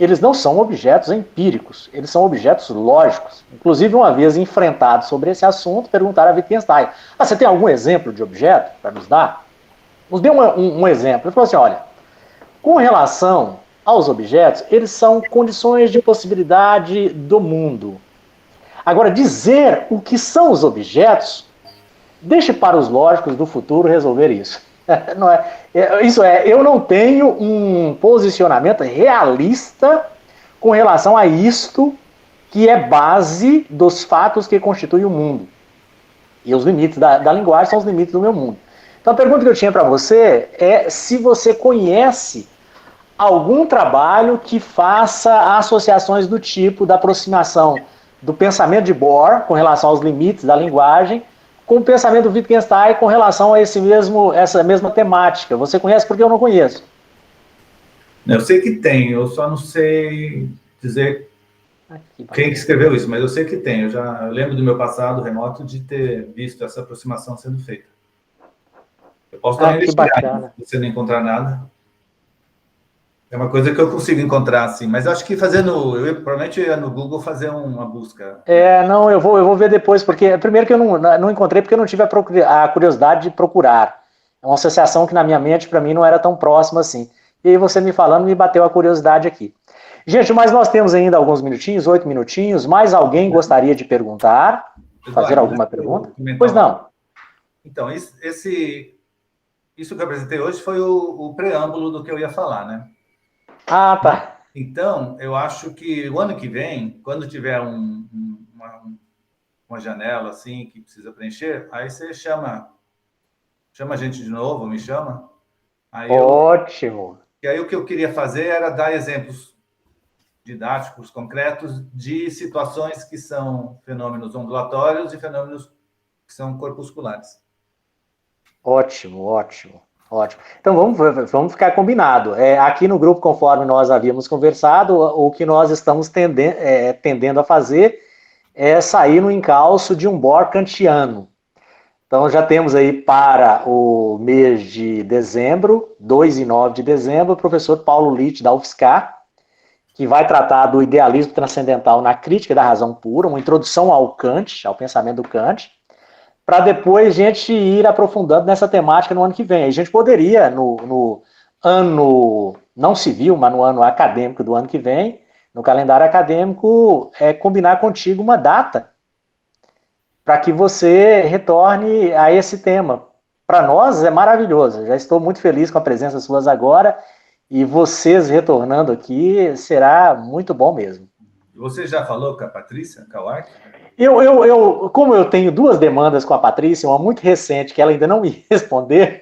Speaker 2: eles não são objetos empíricos, eles são objetos lógicos. Inclusive, uma vez enfrentado sobre esse assunto, perguntaram a Wittgenstein, você tem algum exemplo de objeto para nos dar? Nos deu um exemplo. Ele falou assim, olha, com relação aos objetos, eles são condições de possibilidade do mundo. Agora, dizer o que são os objetos, deixe para os lógicos do futuro resolver isso. Não eu não tenho um posicionamento realista com relação a isto que é base dos fatos que constituem o mundo. E os limites da linguagem são os limites do meu mundo. Então a pergunta que eu tinha para você é se você conhece algum trabalho que faça associações do tipo da aproximação do pensamento de Bohr com relação aos limites da linguagem com o pensamento do Wittgenstein com relação a essa mesma temática. Você conhece porque eu não conheço?
Speaker 3: Eu sei que tem, eu só não sei dizer quem que escreveu isso, mas eu sei que tem. Eu lembro do meu passado remoto de ter visto essa aproximação sendo feita. Eu posso também investigar, se você não encontrar nada. É uma coisa que eu consigo encontrar, assim, mas eu acho que provavelmente eu ia no Google fazer uma busca.
Speaker 2: Não, eu vou ver depois, porque primeiro que eu não encontrei, porque eu não tive a curiosidade de procurar. É uma associação que na minha mente, para mim, não era tão próxima assim. E aí você me falando, me bateu a curiosidade aqui. Gente, mas nós temos ainda alguns minutinhos, 8 minutinhos, mais alguém gostaria de perguntar? Fazer alguma pergunta? Pois não.
Speaker 3: Então, isso que eu apresentei hoje foi o preâmbulo do que eu ia falar, né?
Speaker 2: Ah, tá.
Speaker 3: Então, eu acho que o ano que vem, quando tiver uma janela assim que precisa preencher, aí você chama a gente de novo, me chama.
Speaker 2: Ótimo.
Speaker 3: E aí o que eu queria fazer era dar exemplos didáticos, concretos, de situações que são fenômenos ondulatórios e fenômenos que são corpusculares.
Speaker 2: Ótimo. Então vamos ficar combinado. Aqui no grupo, conforme nós havíamos conversado, o que nós estamos tendendo a fazer é sair no encalço de um Bohr kantiano. Então já temos aí para o mês de dezembro, 2 e 9 de dezembro, o professor Paulo Litt, da UFSCar, que vai tratar do idealismo transcendental na crítica da razão pura, uma introdução ao Kant, ao pensamento do Kant, para depois a gente ir aprofundando nessa temática no ano que vem. A gente poderia, no ano não civil, mas no ano acadêmico do ano que vem, no calendário acadêmico, combinar contigo uma data para que você retorne a esse tema. Para nós é maravilhoso, já estou muito feliz com a presença suas agora, e vocês retornando aqui será muito bom mesmo.
Speaker 3: Você já falou com a Patrícia Kawak?
Speaker 2: Como eu tenho 2 demandas com a Patrícia, uma muito recente, que ela ainda não me respondeu,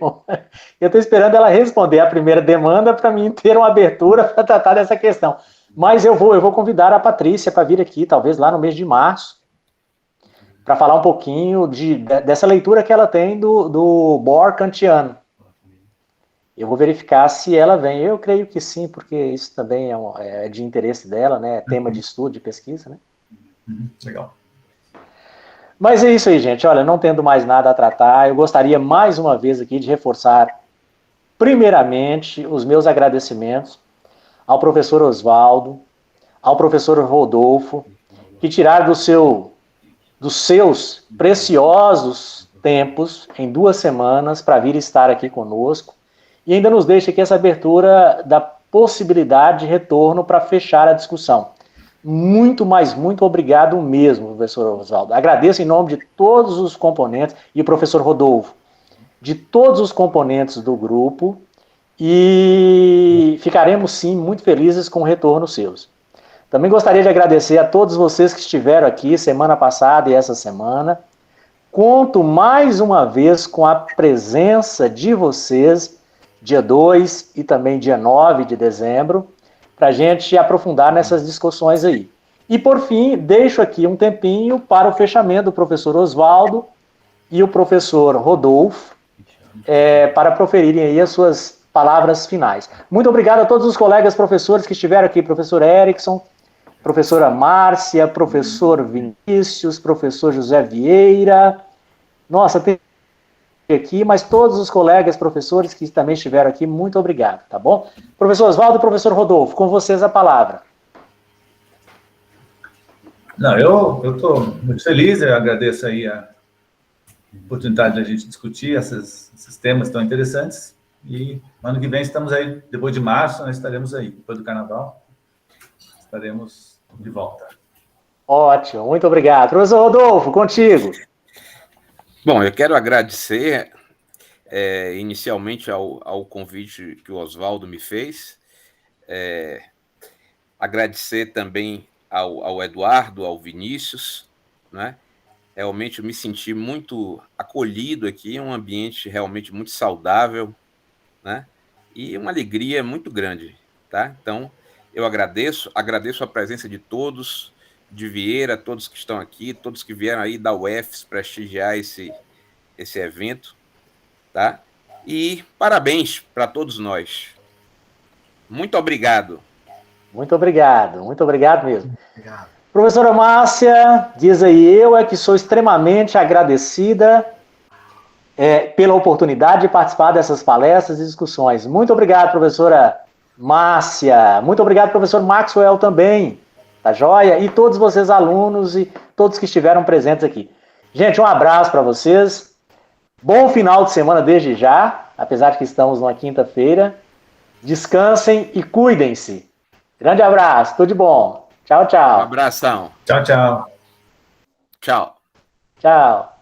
Speaker 2: eu estou esperando ela responder a primeira demanda para mim ter uma abertura para tratar dessa questão. Mas eu vou convidar a Patrícia para vir aqui, talvez lá no mês de março, para falar um pouquinho dessa leitura que ela tem do Bohr kantiano. Eu vou verificar se ela vem. Eu creio que sim, porque isso também é de interesse dela, né? É tema de estudo, de pesquisa, né?
Speaker 3: Legal.
Speaker 2: Mas é isso aí, gente. Olha, não tendo mais nada a tratar, eu gostaria mais uma vez aqui de reforçar, primeiramente, os meus agradecimentos ao professor Oswaldo, ao professor Rodolfo, que tiraram dos seus preciosos tempos em 2 semanas para vir estar aqui conosco e ainda nos deixa aqui essa abertura da possibilidade de retorno para fechar a discussão. Muito obrigado mesmo, professor Oswaldo. Agradeço em nome de todos os componentes, e o professor Rodolfo, de todos os componentes do grupo, e ficaremos sim muito felizes com o retorno seus. Também gostaria de agradecer a todos vocês que estiveram aqui semana passada e essa semana. Conto mais uma vez com a presença de vocês, dia 2 e também dia 9 de dezembro, para a gente aprofundar nessas discussões aí. E, por fim, deixo aqui um tempinho para o fechamento do professor Oswaldo e o professor Rodolfo, para proferirem aí as suas palavras finais. Muito obrigado a todos os colegas professores que estiveram aqui, professor Erickson, professora Márcia, professor Vinícius, professor José Vieira. Nossa, tem aqui, mas todos os colegas professores que também estiveram aqui, muito obrigado, tá bom? Professor Oswaldo e professor Rodolfo, com vocês a palavra.
Speaker 3: Não, eu estou muito feliz, eu agradeço aí a oportunidade de a gente discutir esses temas tão interessantes. E ano que vem estamos aí, depois de março, nós estaremos aí, depois do Carnaval, estaremos de volta.
Speaker 2: Ótimo, muito obrigado. Professor Rodolfo, contigo.
Speaker 6: Bom, eu quero agradecer inicialmente ao convite que o Oswaldo me fez, agradecer também ao Eduardo, ao Vinícius, né? Realmente eu me senti muito acolhido aqui, um ambiente realmente muito saudável, né? E uma alegria muito grande, tá? Então, eu agradeço a presença de todos, de Vieira, todos que estão aqui, todos que vieram aí da UFES prestigiar esse evento, tá? E parabéns para todos nós. Muito obrigado.
Speaker 2: Muito obrigado mesmo.
Speaker 1: Obrigado.
Speaker 2: Professora Márcia, diz aí, eu é que sou extremamente agradecida pela oportunidade de participar dessas palestras e discussões. Muito obrigado, professora Márcia. Muito obrigado, professor Maxwell também, tá joia? E todos vocês alunos e todos que estiveram presentes aqui. Gente, um abraço para vocês. Bom final de semana desde já, apesar de que estamos numa quinta-feira. Descansem e cuidem-se. Grande abraço, tudo de bom. Tchau, tchau.
Speaker 6: Um abração.
Speaker 3: Tchau, tchau.
Speaker 6: Tchau.
Speaker 2: Tchau.